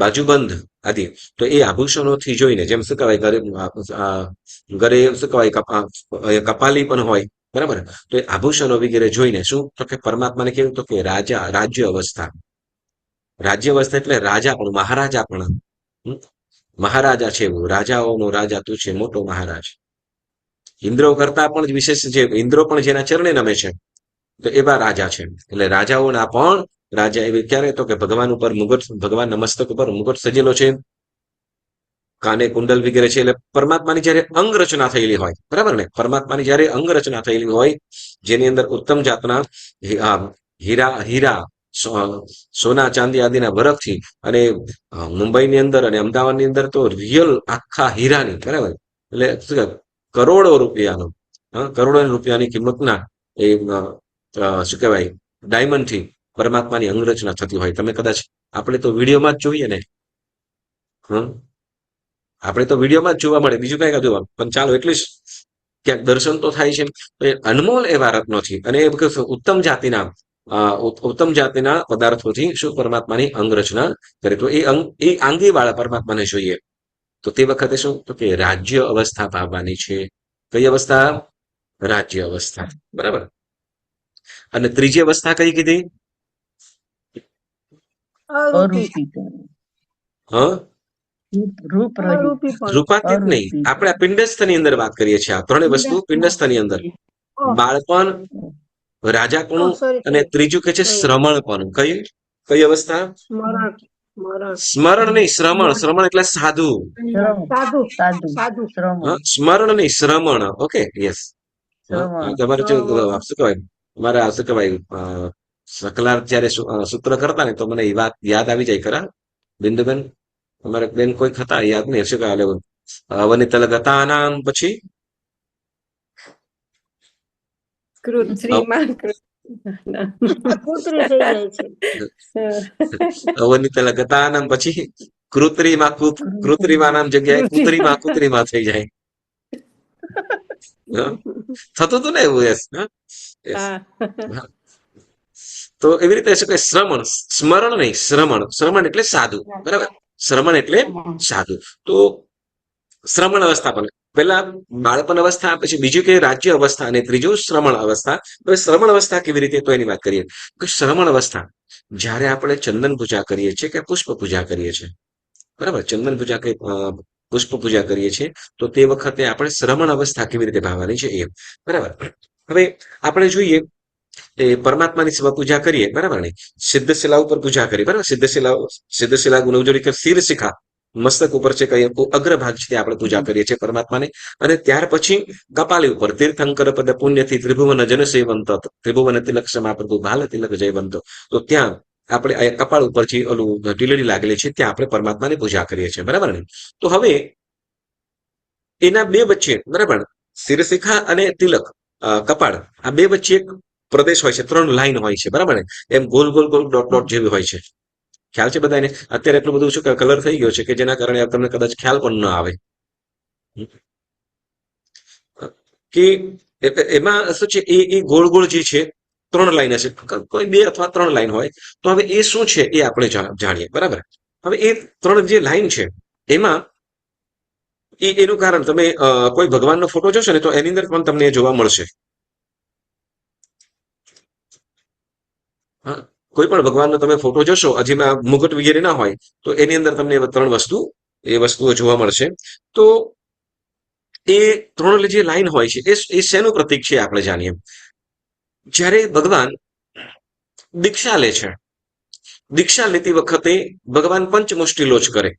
બાજુબંધ આદિ, તો એ આભૂષણોથી જોઈને, જેમ શું કહેવાય, ઘરે શું કહેવાય, કપાલી પણ હોય, બરાબર, તો એ આભૂષણો વગેરે જોઈને શું? તો કે પરમાત્માને કેવું? તો કે રાજ્ય અવસ્થા. રાજ્ય અવસ્થા એટલે રાજા પણ, મહારાજા પણ. મહારાજા છે એવું, રાજાઓનો રાજા તું છે, મોટો મહારાજ. ઇન્દ્રો કરતા પણ વિશેષ, જે ઇન્દ્રો પણ જેના ચરણે નમે છે, તો એવા રાજા છે. એટલે રાજાઓના પણ રાજા. એવી ક્યારે? તો કે ભગવાન ઉપર મુગટ, ભગવાનના મસ્તક ઉપર મુગટ સજેલો છે, કાને કુંડલ વગેરે છે. એટલે પરમાત્માની જયારે અંગ રચના થયેલી હોય, બરાબર ને, પરમાત્માની જયારે અંગ રચના થયેલી હોય, જેની અંદર ઉત્તમ જાતના હીરા, સોના ચાંદી આદિના વરખથી, અને મુંબઈની અંદર અને અમદાવાદની અંદર તો રિયલ આખા હીરાની, બરાબર, એટલે શું કહેવાય, કરોડો રૂપિયાનો, કરોડો રૂપિયાની કિંમતના એ શું કહેવાય, ડાયમંડથી પરમાત્માની અંગરચના થતી હોય. તમે કદાચ, આપણે તો વિડીયોમાં જ જોઈએ ને, આપણે તો વિડીયોમાં જ જોવા મળે, બીજું કઈ જોવા. પણ ચાલો એટલીસ્ટ ક્યાંક દર્શન તો થાય છે. તો એ અનમોલ એવા રત્નોથી, અને એ ઉત્તમ જાતિના પદાર્થોથી શું પરમાત્માની અંગરચના કરે. તો એ આંગી વાળા પરમાત્માને જોઈએ. તો તે વખતે શું? તો કે રાજ્ય અવસ્થા પામવાની છે. કઈ અવસ્થા? રાજ્ય અવસ્થા. બરાબર. અને ત્રીજી અવસ્થા કઈ કીધી? અરૂપી. રૂપાતીત નહીં, આપણે આ પિંડસ્થની અંદર વાત કરીએ છીએ. આ ત્રણેય વસ્તુ પિંડસ્થની અંદર. બાળપણ, રાજાપણું, અને ત્રીજું કે છે શ્રમણપણું. કઈ અવસ્થા? સ્મરણ નહીં, શ્રમણ. શ્રમણ એટલે સાધુ. સ્મરણ નહીં, શ્રમણ. Okay, yes. તમારે શું કહેવાય, મારા શું કહેવાય, સકલાર જયારે સૂત્ર કરતા ને, તો મને એ વાત યાદ આવી જાય. ખરા બિંદુબેન? અમારે બેન કોઈક હતા, યાદ નહીં, શું કહેવાય, વનિતલ ગતાનામ, પછી અવનિતલ ગતાનામ, પછી કૃત્રિમાનામ જગ્યાએ કુતરીમાં થઈ જાય. થતું હતું ને એવું? યસ. તો એવી રીતે શું કે શ્રમણ, સ્મરણ નહીં, શ્રમણ. શ્રમણ એટલે સાધુ, બરાબર. શ્રમણ એટલે સાધુ. તો શ્રમણ અવસ્થા પણ પેલા બાળપણ અવસ્થા, પછી બીજું કે રાજ્ય અવસ્થા, અને ત્રીજું શ્રમણ અવસ્થા. હવે શ્રમણ અવસ્થા કેવી રીતે? તો એની વાત કરીએ. કે શ્રમણ અવસ્થા જ્યારે આપણે ચંદન પૂજા કરીએ છીએ કે પુષ્પ પૂજા કરીએ છીએ, બરાબર, ચંદન પૂજા કે પુષ્પ પૂજા કરીએ છીએ, તો તે વખતે આપણે શ્રમણ અવસ્થા કેવી રીતે ભાવવાની છે એ, બરાબર. હવે આપણે જોઈએ એ પરમાત્માની પૂજા કરીએ, બરાબર ને, સિદ્ધશિલા ઉપર પૂજા કરીએ, બરાબર. સિદ્ધશિલા ગુણોજરી કે શિર શિખા મસ્તક ઉપર છે, કઈ અગ્રભાગ છે, આપણે પૂજા કરીએ છીએ પરમાત્માને. અને ત્યાર પછી કપાલી ઉપર તીર્થંકર પદ પુણ્યથી ત્રિભુવન જન સેવંત, ત્રિભુવન તિલક સમાપ્રભુ ભાલ તિલક જયવંત. તો ત્યાં આપણે કપાળ ઉપરથી ઓલું ટીલડી લાગેલી છે, ત્યાં આપણે પરમાત્માની પૂજા કરીએ છીએ, બરાબર ને. તો હવે એના બે વચ્ચે, બરાબર, શિરશિખા અને તિલક, કપાળ, આ બે વચ્ચે એક પ્રદેશ હોય છે, 3 લાઈન હોય છે, બરાબર ને, એમ ગોલ ગોલ ગોલ ડોટ ડોટ જેવી હોય છે. ખ્યાલ છે બધાને? અત્યારે એટલું બધું શું કલર થઈ ગયો છે કે જેના કારણે તમને કદાચ ખ્યાલ પણ ન આવે કે એમાં શું છે. એ ગોળ ગોળ જે છે 3 લાઈન હશે, કોઈ 2 અથવા 3 લાઈન હોય. તો હવે એ શું છે એ આપણે જાણીએ, બરાબર. હવે એ 3 જે લાઈન છે એમાં એનું કારણ, તમે કોઈ ભગવાનનો ફોટો જોશો ને, તો એની અંદર પણ તમને જોવા મળશે. હા, કોઈ પણ ભગવાનનો તમે ફોટો જોશો, હજીમાં મુગટ વગેરે ના હોય, તો એની અંદર તમને 3 વસ્તુઓ જોવા મળશે. તો એ 3 જે લાઈન હોય છે એ શેનું પ્રતીક છે આપણે જાણીએ. જ્યારે ભગવાન દીક્ષા લે છે, દીક્ષા લેતી વખતે ભગવાન પંચમુષ્ટિલોચ કરે,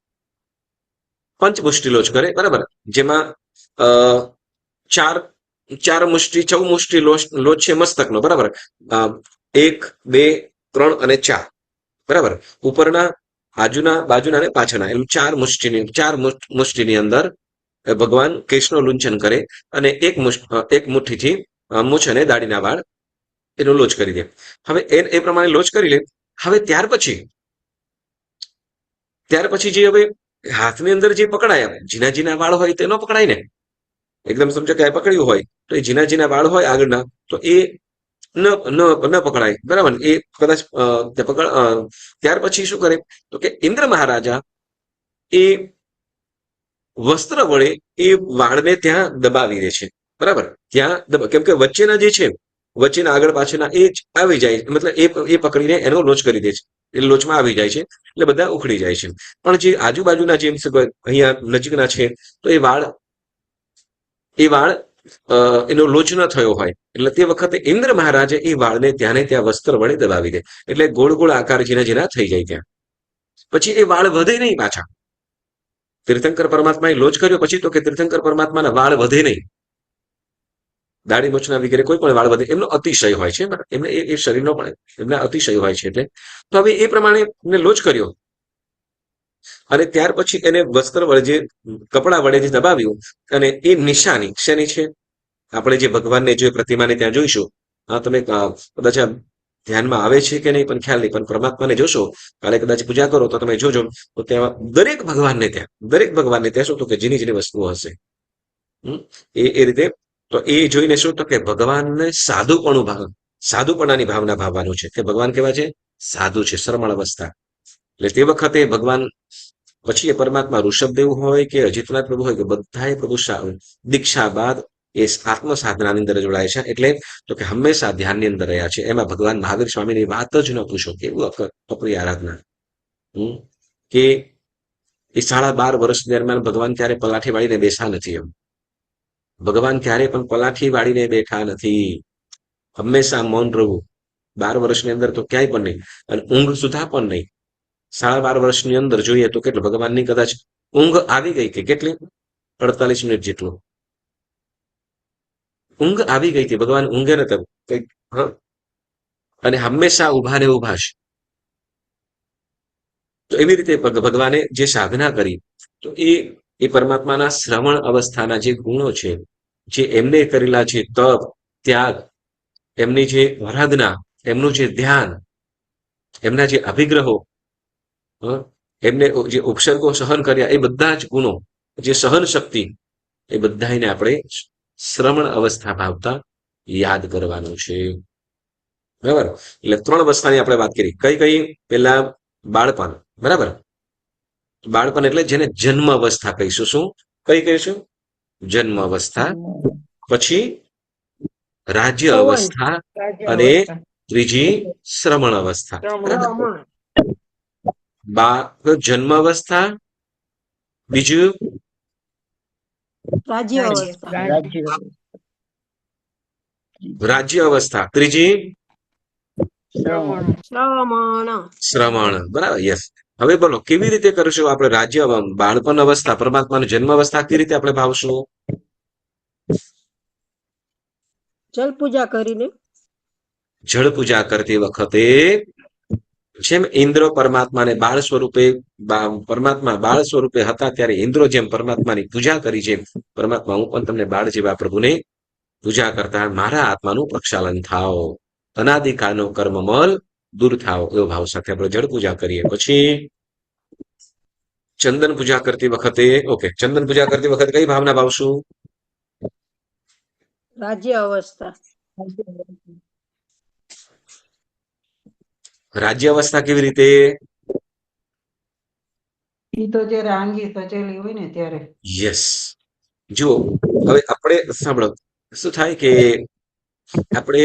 બરાબર, જેમાં ચાર મુષ્ટિ, ચૌમુષ્ટિ લોચ છે મસ્તકનો, બરાબર. 1, 2, 3 અને 4, બરાબર. ઉપરના, બાજુના અને પાછળના, એમ 4 મુષ્ટિની અંદર ભગવાન કેશનો લુંછન કરે, અને એક મુઠ્ઠીથી મૂછ અને દાઢીના વાળ એનો લોચ કરી દે. હવે એ પ્રમાણે લોચ કરી લે. હવે ત્યાર પછી ત્યાર પછી જે હવે હાથની અંદર જે પકડાય ઝીણા ઝીણા વાળ હોય તે ન પકડાય ને. એકદમ સમજો કે આ પકડ્યું હોય તો એ ઝીણા ઝીણા વાળ હોય આગળના તો એ ન ન ન પકડાય, બરાબર ને? એ કદાચ ત્યાર પછી શું કરે તો કે ઇન્દ્ર મહારાજા એ વસ્ત્ર વડે એ વાળને ત્યાં દબાવી દે છે, બરાબર? ત્યાં કેમ કે વચ્ચેના જે છે, વચ્ચેના આગળ પાછળના એ જ આવી જાય, મતલબ એ પકડીને એનો લોચ કરી દે છે, એ લોચમાં આવી જાય છે એટલે બધા ઉખડી જાય છે. પણ જે આજુબાજુના જે અહીંયા નજીકના છે તો એ વાળ એનો લોચ ન થયો હોય એટલે તે વખતે ઇન્દ્ર મહારાજે એ વાળને ત્યાં ને ત્યાં વસ્ત્ર વડે દબાવી દે એટલે ગોળ ગોળ આકાર ઝીણા ઝીણા થઈ જાય ત્યાં. પછી એ વાળ વધે નહીં પાછા. તીર્થંકર પરમાત્માએ લોચ કર્યો પછી તો કે તીર્થંકર પરમાત્માના વાળ વધે નહીં, દાઢી મૂછના વગેરે કોઈ પણ વાળ વધે, એમનો અતિશય હોય છે, એમને એ શરીરનો પણ એમના અતિશય હોય છે. એટલે તો હવે એ પ્રમાણે એમને લોચ કર્યો અને ત્યાર પછી એને વસ્ત્ર વડે જે કપડા વડે જે દબાવ્યું અને એ નિશાની શેની છે? આપણે જે ભગવાનને જે પ્રતિમાને ત્યાં જોઈશું, તમે કદાચ ધ્યાનમાં આવે છે કે નહીં પણ ખ્યાલ નહીં, પણ પરમાત્માને જોશો કાલે કદાચ પૂજા કરો તો તમે જોજો તો ત્યાં દરેક ભગવાનને ત્યાં શું તો કે જેની જેની વસ્તુઓ હશે એ રીતે. તો એ જોઈને શું તો કે ભગવાનને સાધુપણાની ભાવના ભાવવાનું છે કે ભગવાન કેવા છે? સાધુ છે, સરમળ અવસ્થા. એટલે તે વખતે ભગવાન પછી એ પરમાત્મા ઋષભદેવ હોય કે અજિતનાથ પ્રભુ હોય કે બધાએ પ્રભુ દીક્ષા બાદ એ આત્મ સાધનાની અંદર જોડાય છે. એટલે તો કે હંમેશા ધ્યાનની અંદર રહ્યા છે. એમાં ભગવાન મહાવીર સ્વામીની વાત જ ન પૂછો, કેવું અપરી આરાધના. કે એ 12.5 વર્ષ દરમિયાન ભગવાન ક્યારે પલાઠી વાળીને બેસા નથી. એમ ભગવાન ક્યારે પણ પલાઠી વાળીને બેઠા નથી, હંમેશા મૌન રહેવું. 12 વર્ષની અંદર તો ક્યાંય પણ નહીં, અને ઊંઘ સુધા પણ નહીં. 12.5 વર્ષની અંદર જોઈએ તો કેટલું ભગવાનની કદાચ ઊંઘ આવી ગઈ કે કેટલી 48 મિનિટ જેટલું ઊંઘ આવી ગઈ હતી. ભગવાન ઊંઘે નતા કઈક, અને હંમેશા ઉભા ને ઉભા છે. તો એવી રીતે ભગવાને જે સાધના કરી તો એ પરમાત્માના શ્રવણ અવસ્થાના જે ગુણો છે, જે એમને કરેલા છે તપ, ત્યાગ, એમની જે આરાધના, એમનું જે ધ્યાન, એમના જે અભિગ્રહો, એમને જે ઉપસર્ગો સહન કર્યા, એ બધા જ ગુણો, જે સહન શક્તિ, એ બધાને આપણે શ્રવણ અવસ્થા ભાવતા યાદ કરવાનું છે. બરાબર? એટલે 3 અવસ્થાની આપણે વાત કરી. કઈ? પેલા બાળપણ, બરાબર? બાળપણ એટલે જેને જન્મ અવસ્થા કહીશું. શું કહીશું? જન્મ અવસ્થા. પછી રાજ્ય અવસ્થા અને ત્રીજી શ્રવણ અવસ્થા. જન્મ અવસ્થા, બીજું રાજ્ય અવસ્થા, ત્રીજી શ્રવણ. બરાબર? યસ. હવે બોલો કેવી રીતે કરશું આપણે રાજ્ય બાળપણ અવસ્થા, પરમાત્માની જન્મ અવસ્થા કેવી રીતે આપણે ભાવશું? જળ પૂજા કરીને. જળ પૂજા કરતી વખતે જેમ ઇન્દ્ર પરમાત્માને પરમાત્મા બાળ સ્વરૂપે હતા ત્યારે ઇન્દ્રો જેમ પરમાત્માની પૂજા કરી છે, પરમાત્મા હું પણ તમને બાળ જેવા પ્રભુને પૂજા કરતા મારા આત્માનું પ્રક્ષાલન થાવ, અનાદિકાળનો કર્મમલ દૂર થાવ, એવો ભાવ સાથે આપણે જળ પૂજા કરીએ. પછી ચંદન પૂજા કરતી વખતે ચંદન પૂજા કરતી વખતે કઈ ભાવના ભાવશું? રાજ્ય અવસ્થા. રાજ્ય અવસ્થા કેવી રીતે? ઈ તો જયારે આંગી સચેલી હોય ને ત્યારે. યસ. જો હવે આપણે સાંભળો, શું થાય કે આપણે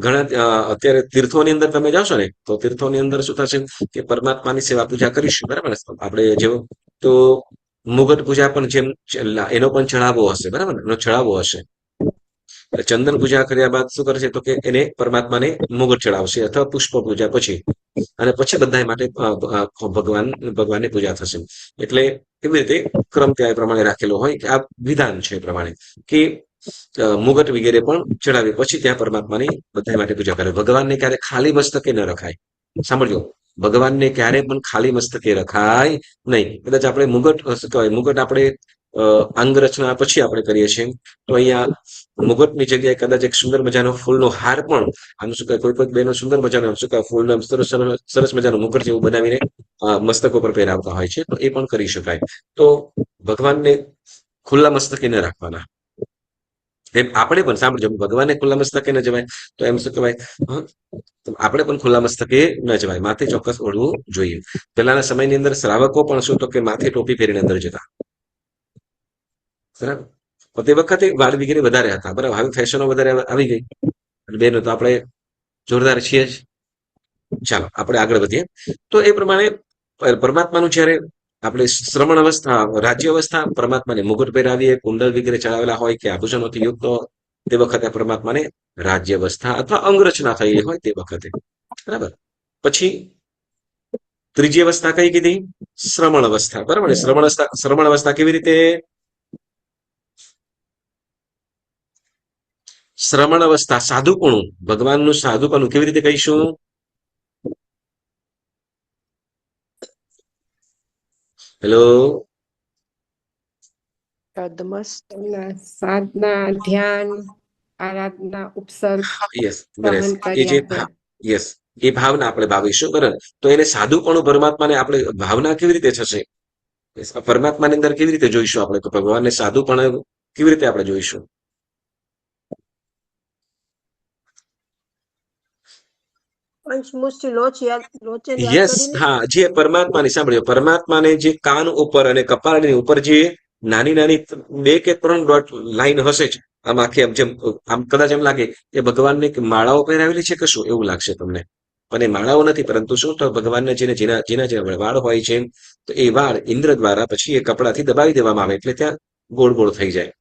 ઘણા અત્યારે તીર્થોની અંદર તમે જાશો ને તો તીર્થોની અંદર શું થશે કે પરમાત્માની સેવા પૂજા કરીશું, બરાબર? આપણે જેવો તો મુગટ પૂજા પણ જેમ એનો પણ ચઢાવો હશે, બરાબર? એનો ચઢાવો હશે. ચંદન પૂજા કર્યા બાદ શું કરશે તો કે એને પરમાત્માને મુગટ ચડાવશે અથવા પુષ્પ પૂજા પછી, અને પછી બધા માટે ભગવાનની પૂજા થશે. એટલે એવી રીતે ક્રમ ત્યાં પ્રમાણે રાખેલો હોય કે આ વિધાન છે પ્રમાણે કે મુગટ વગેરે પણ ચડાવી પછી ત્યાં પરમાત્માની બધા માટે પૂજા કરે. ભગવાનને ક્યારે ખાલી મસ્તકે ન રખાય. સાંભળજો, ભગવાનને ક્યારે પણ ખાલી મસ્તકે રખાય નહીં. કદાચ આપણે મુગટ શું કહેવાય, મુગટ આપણે અંગરચના પછી આપણે કરીએ છીએ તો અહીંયા મુગટની જગ્યાએ કદાચ એક સુંદર મજાનો ફૂલનો હાર પણ આનું શું કહેવાય, કોઈ બહેનો સુંદર મજાનો શું કહેવાય ફૂલનો સરસ મજાનો મુગટ જેવું બનાવીને મસ્તક ઉપર પહેરાવતા હોય છે, તો એ પણ કરી શકાય. તો ભગવાનને ખુલ્લા મસ્તકે ન રાખવાના. એમ આપણે પણ સાંભળજો, ભગવાનને ખુલ્લા મસ્તકે ન જવાય, તો એમ શું કહેવાય, તો આપણે પણ ખુલ્લા મસ્તકે ન જવાય, માથે ચોક્કસ ઓઢવું જોઈએ. પહેલાના સમયની અંદર શ્રાવકો પણ શું તો કે માથે ટોપી પહેરીને અંદર જતા, બરાબર. તો તે વખતે વાળ વગેરે વધારે હતા, બરાબર. હવે ફેશનો વધારે આવી ગઈ, બેનો તો આપણે જોરદાર છીએ જ. ચાલો આપણે આગળ વધીએ. તો એ પ્રમાણે પરમાત્માનું જયારે આપણે શ્રમણ અવસ્થા, રાજ્ય અવસ્થા, પરમાત્માને મુગટ પહેરાવીએ, કુંડલ વગેરે ચડાવેલા હોય કે આભૂષણોથી યુક્ત, તે વખતે પરમાત્માને રાજ્ય અવસ્થા અથવા અંગરચના થયેલી હોય તે વખતે, બરાબર. પછી ત્રીજી અવસ્થા કઈ કીધી? શ્રમણ અવસ્થા, બરાબર. શ્રમણ અવસ્થા કેવી રીતે? શ્રમણ અવસ્થા સાધુપણું, ભગવાનનું સાધુપણું કેવી રીતે કહીશું? હેલો, સાધના, ધ્યાન, આરાધના, ઉપસર્ગ યસ, સહન એ જે કર્યા. યસ, એ ભાવના આપણે ભાવીશું, બરાબર. તો એને સાધુપણું પરમાત્માને આપણે ભાવના કેવી રીતે થશે? પરમાત્માની અંદર કેવી રીતે જોઈશું આપણે? તો ભગવાનને સાધુપણ કેવી રીતે આપણે જોઈશું? પંચમુષ્ટિ લોચન યાદ યસ, કરીને હા, જે પરમાત્માની સાંભળ્યો, પરમાત્માને જે કાન ઉપર અને કપાળની ઉપર જે નાની નાની 2 કે 3 ડોટ લાઈન હશે જ, આમ આખી આમ જેમ આમ કદાચ એમ લાગે કે ભગવાનને માળાઓ પહેરાવેલી છે કે શું, એવું લાગશે તમને. પણ એ માળાઓ નથી, પરંતુ શું તો ભગવાનને જેને જેના વાળ હોય છે, તો એ વાળ ઇન્દ્ર દ્વારા પછી એ કપડાથી દબાવી દેવામાં આવે, એટલે ત્યાં ગોળ ગોળ થઈ જાય,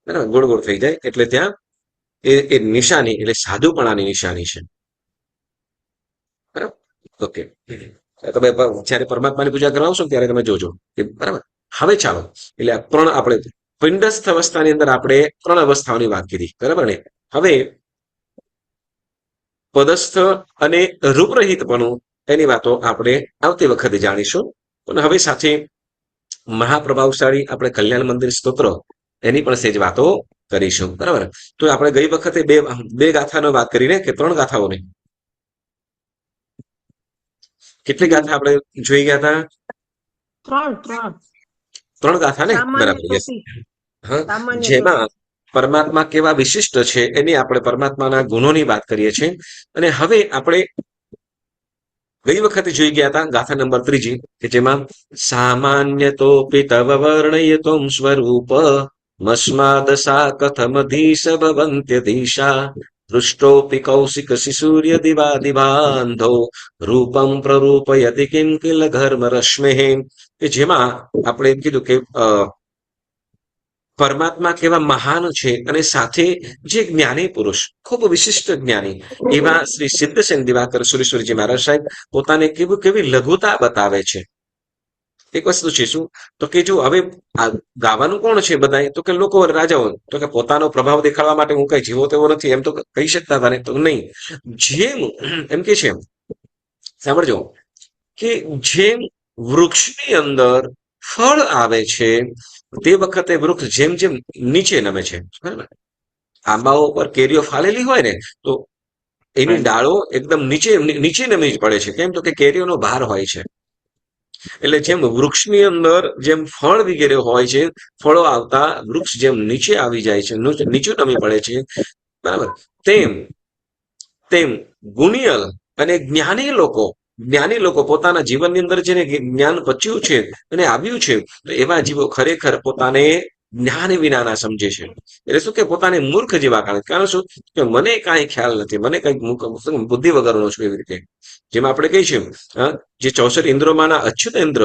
બરાબર. ગોળ ગોળ થઈ જાય એટલે ત્યાં એ નિશાની એટલે સાધુપણાની નિશાની છે, બરાબર. ઓકે, તમે જયારે પરમાત્માની પૂજા કરાવશો ત્યારે તમે જોજો કે, બરાબર. હવે ચાલો, એટલે આ 3 આપણે પિંડસ્થ અવસ્થાની અંદર આપણે 3 અવસ્થાઓની વાત કરી, બરાબર ને. હવે પદસ્થ અને રૂપરહિતપણું, એની વાતો આપણે આવતી વખતે જાણીશું. પણ હવે સાથે મહાપ્રભાવશાળી આપણે કલ્યાણ મંદિર સ્તોત્ર, એની પણ સેજ વાતો કરીશું, બરાબર. તો આપણે ગઈ વખતે બે ગાથાનો વાત કરીને કે 3 ગાથાઓની, કેટલી ગાથા આપણે જોઈ ગયા હતા? 3 ગાથા ને, સામાન્ય બરાબર. યસ, ટોપી, હા. સામાન્ય જેમાં પરમાત્મા કેવા વિશિષ્ટ છે એની આપણે પરમાત્માના ગુણોની વાત કરીએ છીએ. અને હવે આપણે ગઈ વખતે જોઈ ગયા હતા ગાથા નંબર 3, કે જેમાં સામાન્ય તોપી તવ વર્ણયતોમ સ્વરૂપ મસ્માદસા કથમધીશ ભવંત્યધીશા દૃષ્ટોપી કૌશિક સૂર્ય દિવાદિભાંધો રૂપમ પ્રરૂપયતિ કિમ કિલ ઘર્મ રશ્મિ, કે જેમાં આપણે એમ કીધું કે પરમાત્મા કેવા મહાન છે, અને સાથે જે જ્ઞાની પુરુષ, ખૂબ વિશિષ્ટ જ્ઞાની એવા શ્રી સિદ્ધસેન દિવાકર સુરેશ્વરજી મહારાજ સાહેબ પોતાને કેવી લઘુતા બતાવે છે. એક વસ્તુ છે શું તો કે જો હવે આ ગાવાનું કોણ છે બધાય, તો કે લોકો, રાજાઓ, તો કે પોતાનો પ્રભાવ દેખાડવા માટે હું કઈ જીવો તેવો નથી એમ તો કહી શકતા હતા ને, તો નહીં. જેમ એમ કે છે, સાંભળજો, કે જેમ વૃક્ષની અંદર ફળ આવે છે, તે વખતે વૃક્ષ જેમ જેમ નીચે નમે છે, બરાબર. આંબાઓ પર કેરીઓ ફાલેલી હોય ને, તો એની ડાળો એકદમ નીચે નમી પડે છે. કેમ? તો કે કેરીઓનો ભાર હોય છે. એટલે જેમ વૃક્ષની અંદર જેમ ફળ વગેરે હોય છે, ફળો આવતા વૃક્ષ જેમ નીચે આવી જાય છે, નીચું નમી પડે છે, બરાબર. તેમ ગુણિયલ અને જ્ઞાની લોકો પોતાના જીવનની અંદર જેને જ્ઞાન પચ્યું છે અને આવ્યું છે, તો એવા જીવો ખરેખર પોતાને જ્ઞાન વિનાના સમજે છે. એટલે શું કે પોતાને મૂર્ખ જેવા કારણ શું કે મને કાંઈ ખ્યાલ નથી, મને કઈ બુદ્ધિ વગરનો છું, એવી રીતે. જેમાં આપણે કહીશું જે 64 ઇન્દ્રોમાંના અચ્યુત ઇન્દ્ર,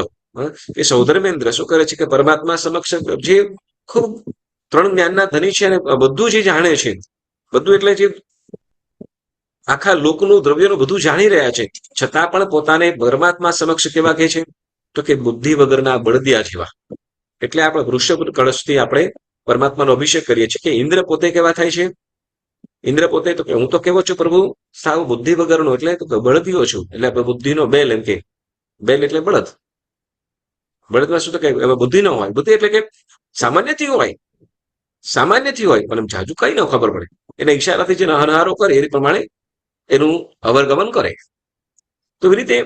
એ સૌધર્મેન્દ્ર શું કરે છે કે પરમાત્મા સમક્ષ જે ખૂબ 3 જ્ઞાનના ધની છે અને બધું જે જાણે છે, બધું એટલે જે આખા લોકનું દ્રવ્યનું બધું જાણી રહ્યા છે, છતાં પણ પોતાને પરમાત્મા સમક્ષ કેવા કહે છે, તો કે બુદ્ધિ વગરના બળદિયા જેવા. એટલે આપણે વૃષભ કળશથી આપણે પરમાત્માનો અભિષેક કરીએ છીએ. કે ઇન્દ્ર પોતે કેવા થાય છે? ઇન્દ્ર પોતે તો કે હું તો કેવો છું પ્રભુ, સાવ બુદ્ધિ વગરનો, એટલે તો કે બળદિયો છું. એટલે આપણે બુદ્ધિનો બેલ, એમ કે બેલ એટલે બળદ. બળદમાં શું તો કે બુદ્ધિ ન હોય. બુદ્ધિ એટલે કે સામાન્યથી હોય પણ એમ જાજુ કઈ ન ખબર પડે, એને ઈશારાથી જે હનહારો કરે એ પ્રમાણે એનું અવરગમન કરે. તો એવી રીતે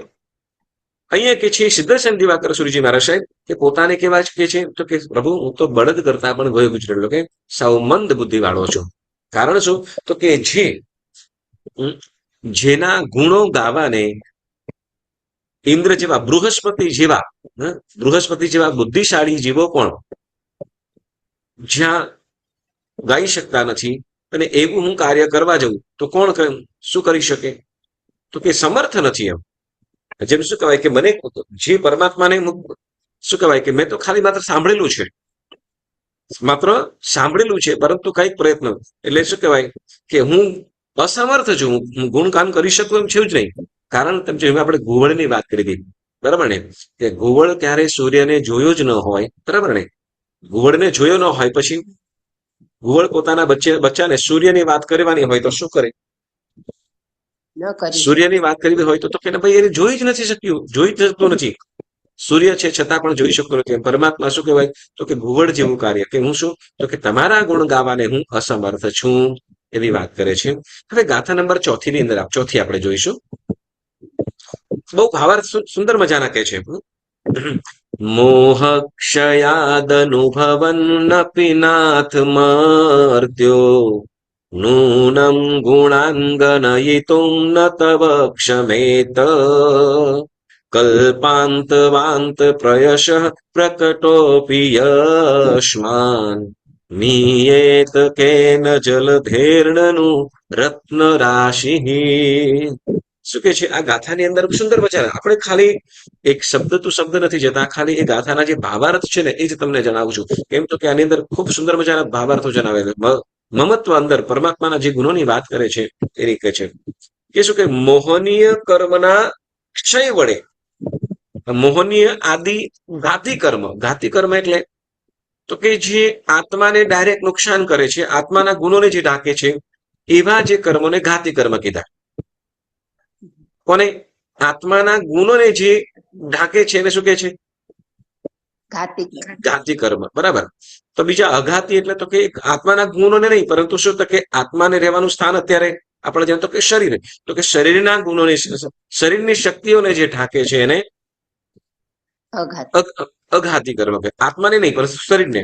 અહીંયા કે છે સિદ્ધર્શન દિવાકર સુરીજી મહારાજ સાહેબ કે પોતાને કેવા કે છે તો કે પ્રભુ હું તો બળદ કરતા પણ વયો ગુજરેલો કે સાવ મંદ બુદ્ધિ વાળો છું. કારણ શું તો કે જેના ગુણો ગાવાને ઇન્દ્ર જેવા બૃહસ્પતિ જેવા બુદ્ધિશાળી જીવો પણ જ્યાં ગાઈ શકતા નથી અને એવું હું કાર્ય કરવા જઉં તો કોણ શું કરી શકે તો કે સમર્થ નથી. એમ જેમ શું કહેવાય કે મને જે પરમાત્માને શું કહેવાય કે મેં તો ખાલી માત્ર સાંભળેલું છે પરંતુ કઈક પ્રયત્ન એટલે શું કહેવાય કે હું અસમર્થ છું. હું ગુણગાન કરી શકું એમ છું જ નહીં. કારણ જેમ આપણે ઘુવડની વાત કરી હતી બરાબર ને કે ઘુવડ ત્યારે સૂર્યને જોયો જ ન હોય બરાબર ને ઘુવડને જોયો ન હોય પછી ઘુવડ પોતાના બચ્ચાને સૂર્યની વાત કરવાની હોય તો શું કરે સૂર્યની વાત કરવી હોય તો કે ભાઈ એને જોઈ જ નથી શકતું નથી. સૂર્ય છે છતાં પણ જોઈ શકતો નથી. પરમાત્મા શું કહેવાય તો કે ઘુવડ જેવું કાર્ય કે હું શું તો કે તમારા ગુણ ગાવાને હું અસમર્થ છું એવી વાત કરે છે. હવે ગાથા નંબર 4 ની અંદર ચોથી આપણે જોઈશું. બહુ ભાવાર્થ સુંદર મજાના કહે છે. મોહ ક્ષયાદનુભવન્નપી નાથ મર્ત્યો નૂનમ ગુણાંગનયિતુમ ન તવ ક્ષમેત કલ્પાંતવાંત પ્રયશ પ્રકટોપી યશ્માન મીયેત કેન જલધેર્ણનું રત્ન રાશિ. શું કે છે આ ગાથાની અંદર સુંદર મજા આપણે ખાલી એક શબ્દ તો શબ્દ નથી જતા ખાલી એ ગાથાના જે ભાવાર્થ છે ને એ જ તમને જણાવું છું. કેમ તો કે આની અંદર ખૂબ સુંદર મજાના ભાવાર્થો જણાવેલા મમત્વ અંદર પરમાત્માના જે ગુણોની વાત કરે છે એ રીતે છે કે શું કે મોહનીય કર્મના ક્ષય વડે મોહનીય આદિ ઘાતી કર્મ એટલે તો કે જે આત્માને ડાયરેક્ટ નુકસાન કરે છે આત્માના ગુણોને જે ઢાંકે છે એવા જે કર્મોને ઘાતી કર્મ કીધા. કોને આત્માના ગુણોને જે ઢાંકે છે એને શું કે છે ઘાતી કર્મ બરાબર. તો બીજા અઘાતી એટલે તો કે આત્માના ગુણોને નહીં પરંતુ શું તો કે આત્માને રહેવાનું સ્થાન અત્યારે આપણે જાણ તો કે શરીર તો કે શરીરના ગુણોને શરીરની શક્તિઓને જે ઢાંકે છે એને અઘાતી કર્મ કે આત્માને નહીં પરંતુ શરીરને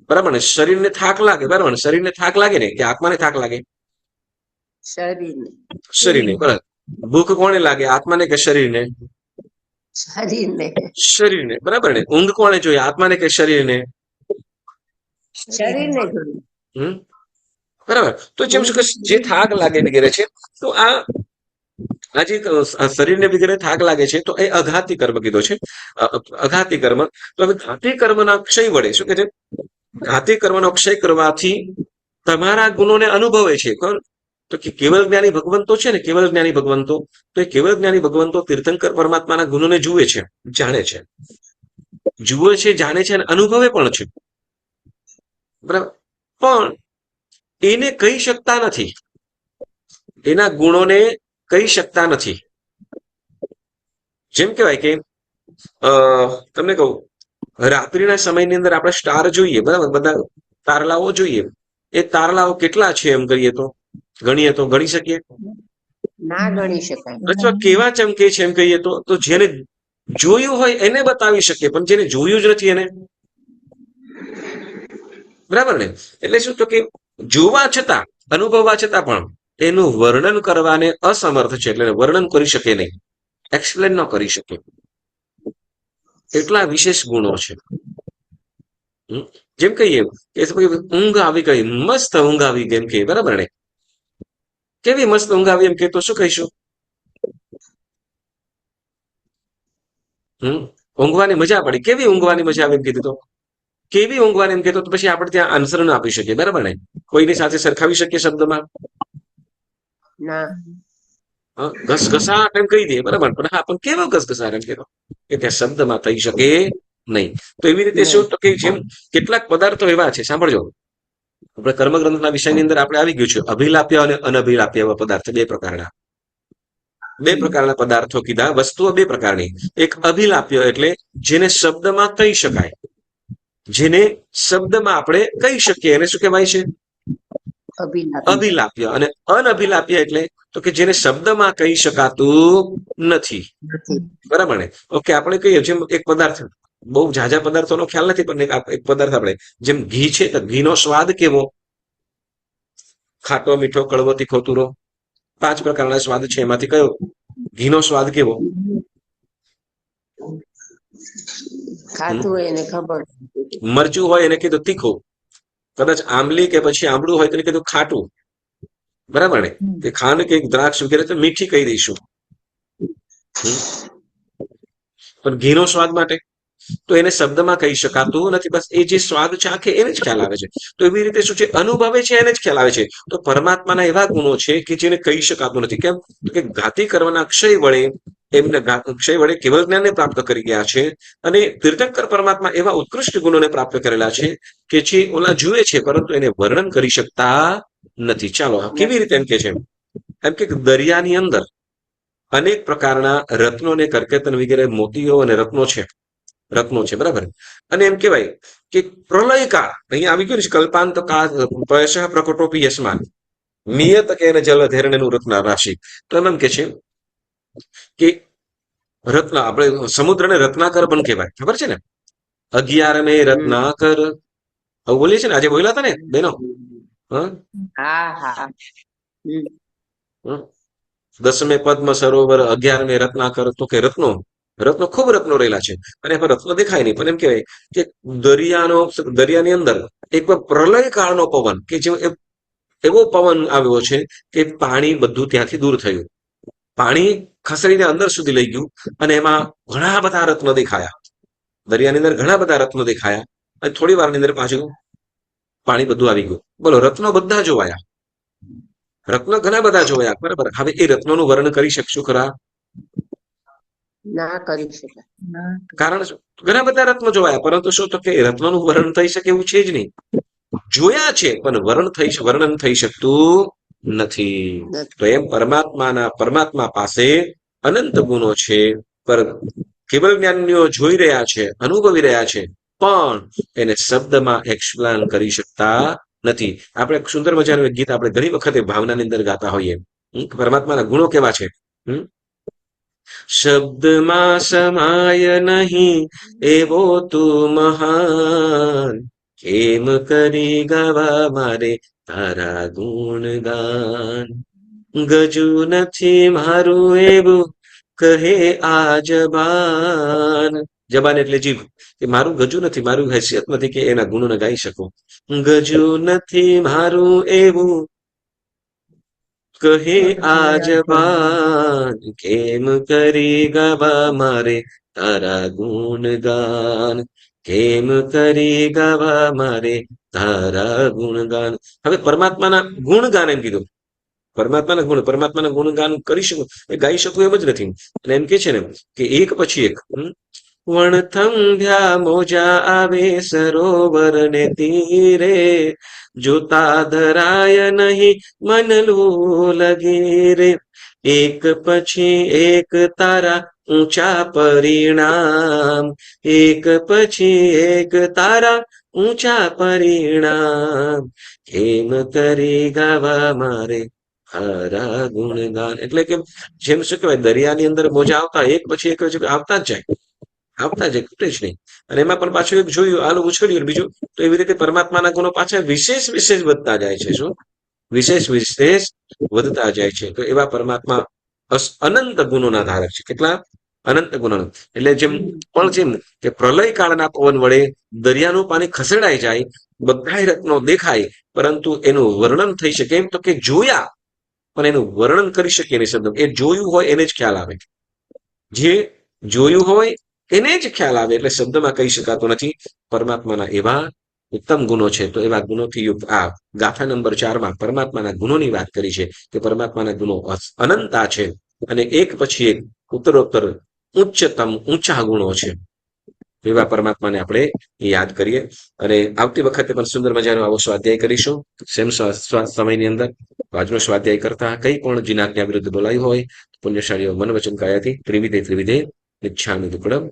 બરાબર ને. શરીરને થાક લાગે બરાબર ને શરીરને થાક લાગે ને કે આત્માને થાક લાગે શરીરને બરાબર. ભૂખ કોને લાગે આત્માને કે શરીરને શરીરને બરાબર ને. ઊંઘ કોને જોઈએ આત્માને કે શરીરને બરાબર. તો જેમ શું કે જે થાક લાગે વગેરે છે તો આ જે શરીરને વગેરે થાક લાગે છે તો એ અઘાતી કર્મ કીધો છે અઘાતી કર્મ. તો હવે ઘાતી કર્મના ક્ષય વડે શું કે છે ઘાતી કર્મનો ક્ષય કરવાથી તમારા ગુણોને અનુભવે છે. તો કે કેવલ જ્ઞાની ભગવંતો છે ને કેવલ જ્ઞાની ભગવંતો તો એ કેવલ જ્ઞાની ભગવંતો તીર્થંકર પરમાત્માના ગુણોને જુએ છે જાણે છે જાણે છે અને અનુભવે પણ છે બરાબર. પણ એને કહી શકતા નથી એના ગુણોને કહી શકતા નથી. જેમ કહેવાય કે તમને કહું રાત્રિના સમયની અંદર આપણે સ્ટાર જોઈએ બરાબર બધા તારલાઓ જોઈએ એ તારલાઓ કેટલા છે એમ ગણીએ તો ગણી શકીએ ના ગણી શકાય અથવા કેવા ચમકે છે એમ કહીએ તો જેને જોયું હોય એને બતાવી શકીએ પણ જેને જોયું જ નથી એને બરાબર ને. એટલે શું તો કે જોવા છતાં અનુભવવા છતાં પણ એનું વર્ણન કરવાને અસમર્થ છે. એટલે વર્ણન કરી શકે નહીં એક્સપ્લેન ન કરી શકે એટલા વિશેષ ગુણો છે. જેમ કહીએ કે ઊંઘ આવી ગઈ મસ્ત ઊંઘ આવી ગઈ એમ કે બરાબર ને કેવી મસ્ત ઊંઘ આવી એમ કે તો શું કહીશું ઊંઘવાની મજા પડી કેવી ઊંઘવાની મજા આવે એમ કીધું તો કેવી ઊંઘવાની એમ કહેતો તો પછી આપણે ત્યાં આન્સર ન આપી શકીએ બરાબર ને કોઈની સાથે સરખાવી શકીએ શબ્દમાં ઘસઘસાટ એમ કહી દઈએ બરાબર પણ હા પણ કેવો ઘસઘસાટ એમ કહેતો કે ત્યાં શબ્દમાં થઈ શકે નહીં. તો એવી રીતે શું તો કે જેમ કેટલાક પદાર્થો એવા છે સાંભળજો આપણે કર્મગ્રંથના વિષયની અંદર આપણે આવી ગયું છે અભિલાપ્ય અને અનભિલાપ્ય એવા પદાર્થ બે પ્રકારના પદાર્થો કીધા વસ્તુઓ બે પ્રકારની. એક અભિલાપ્ય એટલે જેને શબ્દમાં કહી શકાય જેને શબ્દમાં આપણે કહી શકીએ એને શું કહેવાય છે અભિલાપ અભિલાપ્ય. અને અનઅભિલાપ્ય એટલે તો કે જેને શબ્દમાં કહી શકાતું નથી. નથી. બરાબર ને? ઓકે, આપણે કહીએ જેમ એક પદાર્થ, બહુ ઝાઝા પદાર્થોનો ખ્યાલ નથી, પણ એક પદાર્થ આપણે જેમ ઘી છે, તો ઘીનો સ્વાદ કેવો? ખાટો, મીઠો, કડવો, તીખો, તુરો, 5 પ્રકારના સ્વાદ છે, એમાંથી કયો ઘીનો સ્વાદ કેવો? ખાધું હોય એને ખબર. મરચું હોય એને કીધું તીખું, કદાચ આંબલી કે પછી આંબળું હોય તો એને કીધું ખાટું. બરાબર ને? કે ખાંડ કે દ્રાક્ષ વગેરે તો મીઠી કહી દઈશું. પણ ઘીનો સ્વાદ માટે તો એને શબ્દમાં કહી શકાતું નથી. બસ એ જે સ્વાદ ચાખે એને જ ખ્યાલ આવે છે. તો એવી રીતે શું છે, અનુભવે છે એને જ ખ્યાલ આવે છે. તો પરમાત્માના એવા ગુણો છે કે જેને કહી શકાતું નથી. કેમ? તો કે ઘાતી કરવાના ક્ષય વડે એમને ક્ષય વડે કેવળ જ્ઞાનને પ્રાપ્ત કરી ગયા છે. અને તીર્થંકર પરમાત્મા એવા ઉત્કૃષ્ટ ગુણોને પ્રાપ્ત કરેલા છે કે જે ઓલા જુએ છે પરંતુ એને વર્ણન કરી શકતા નથી. ચાલો, કેવી રીતે એમ કે છે? એમ કે દરિયાની અંદર અનેક પ્રકારના રત્નો ને કરકેતન વગેરે મોતીઓ અને રત્નો છે, બરાબર? અને એમ કહેવાય કે પ્રલયકાળ અહીંયા આવી ગયું છે. કલ્પાંત પયશ પ્રકટોપી યસ્માન નિયત કે જલધેરણનું રત્ન રાશિ. તો એમ કે છે કે રત્ન, આપણે સમુદ્રને રત્નાકર પણ કહેવાય, ખબર છે ને? 11મે રત્નાકર, આવું બોલીએ છે ને, આજે બોલ્યા હતા ને બેનો? હા, હા. 10મે પદ્મ સરોવર, 11મે રત્નાકર. તો કે રત્નો ખૂબ રત્નો રહેલા છે. અને એમાં રત્નો દેખાય નહીં, પણ એમ કહેવાય કે દરિયાની અંદર એક પ્રલય કાળનો પવન, કે જે એવો પવન આવ્યો છે કે પાણી બધું ત્યાંથી દૂર થયું, પાણી ખસેડીને અંદર સુધી લઈ ગયું, અને એમાં ઘણા બધા રત્નો દેખાયા. દરિયાની અંદર ઘણા બધા રત્નો દેખાયા, અને થોડી વારની અંદર પાછું પાણી બધું આવી ગયું. બોલો, રત્નો બધા જોવાયા, રત્નો ઘણા બધા જોયા, બરાબર? હવે એ રત્નોનું વર્ણન કરી શકશું ખરા? ના કરી શકાય. કારણ શું? ઘણા બધા રત્નો જોવાયા, પરંતુ શું તો કે રત્નોનું વર્ણન થઈ શકે એવું છે જ નહીં. જોયા છે પણ વર્ણન થઈ શકતું નથી. તો એમ પરમાત્મા પાસે અનંત ગુણો છે, પર કેવળ જ્ઞાનીઓ જોઈ રહ્યા છે, અનુભવી રહ્યા છે, પણ એને શબ્દમાં એક્સપ્લેન કરી શકતા નથી. આપણે સુંદર મજાનું એક ગીત આપણે ઘણી વખતે ભાવનાની અંદર ગાતા હોઈએ. પરમાત્માના ગુણો કેવા છે? શબ્દમાં સમાય નહીં એવો તું મહાન, કેમ કરી ગાવા મારે તારા ગુણગાન. ગજુ નથી મારું એવું કહે આ જબાન. જબાન એટલે જીભ, કે મારું ગજુ નથી, મારું હેસિયત નથી કે એના ગુણોને ગાઈ શકું. ગજુ નથી મારું એવું કહે આ જબાન, કેમ કરી ગાવા મારે તારા ગુણગાન, કેમ કરી ગાવા મારે તારા ગુણગાન. હવે પરમાત્માના ગુણગાન એમ કીધું, પરમાત્માના ગુણગાન કરી શકું, એ ગાઈ શકું એમ જ નથી. અને એમ કે છે ને કે એક પછી એક વણથંભ્યા મોજા આવે સરોવર ને તીરે, જોતા ધરાય નહીં મનલું લગે રે. એક પછી એક તારા ઊંચા પરિણામ, એક પછી એક તારા ઊંચા પરિણામ, કેમ કરી ગાવા મારે તારા ગુણગાન. એટલે કે જેમ શું કહેવાય, દરિયાની અંદર મોજા આવતા એક પછી એક આવતા જ જાય, ખૂટે જ નહીં. અને એમાં પણ પાછું એક જોયું, આલું ઉછળ્યું, બીજું. તો એવી રીતે પરમાત્માના ગુણો પાછા વિશેષ વધતા જાય છે. શું વિશેષ વધતા જાય છે? તો એવા પરમાત્મા અનંત ગુણોના ધારક છે. કેટલા અનંત ગુણો! એટલે જેમ કે પ્રલય કાળના પવન વડે દરિયાનું પાણી ખસેડાઈ જાય, બધા રત્નો દેખાય, પરંતુ એનું વર્ણન થઈ શકે એમ તો કે જોયા, પણ એનું વર્ણન કરી શકે નહીં શબ્દ. એ જોયું હોય એને જ ખ્યાલ આવે, જે જોયું હોય એને જ ખ્યાલ આવે, એટલે શબ્દમાં કહી શકાતો નથી. પરમાત્માના એવા ઉત્તમ ગુણો છે. તો એવા ગુણોથી યુક્ત આ ગાથા નંબર 4માં પરમાત્માના ગુણોની વાત કરી છે કે પરમાત્માના ગુણો અનંતા છે, અને એક પછી એક ઉત્તરોત્તર ઊંચા ગુણો છે. એવા પરમાત્માને આપણે યાદ કરીએ. અને આવતી વખતે પણ સુંદર મજાનો આવો સ્વાધ્યાય કરીશું સેમ સમયની અંદર. આજનો સ્વાધ્યાય કરતા કઈ પણ જીનાજ્ઞા વિરુદ્ધ બોલાયું હોય, પુણ્યશાળીઓ મન વચન કાયાથી ત્રિવિધે ઈચ્છામિ દુક્કડમ.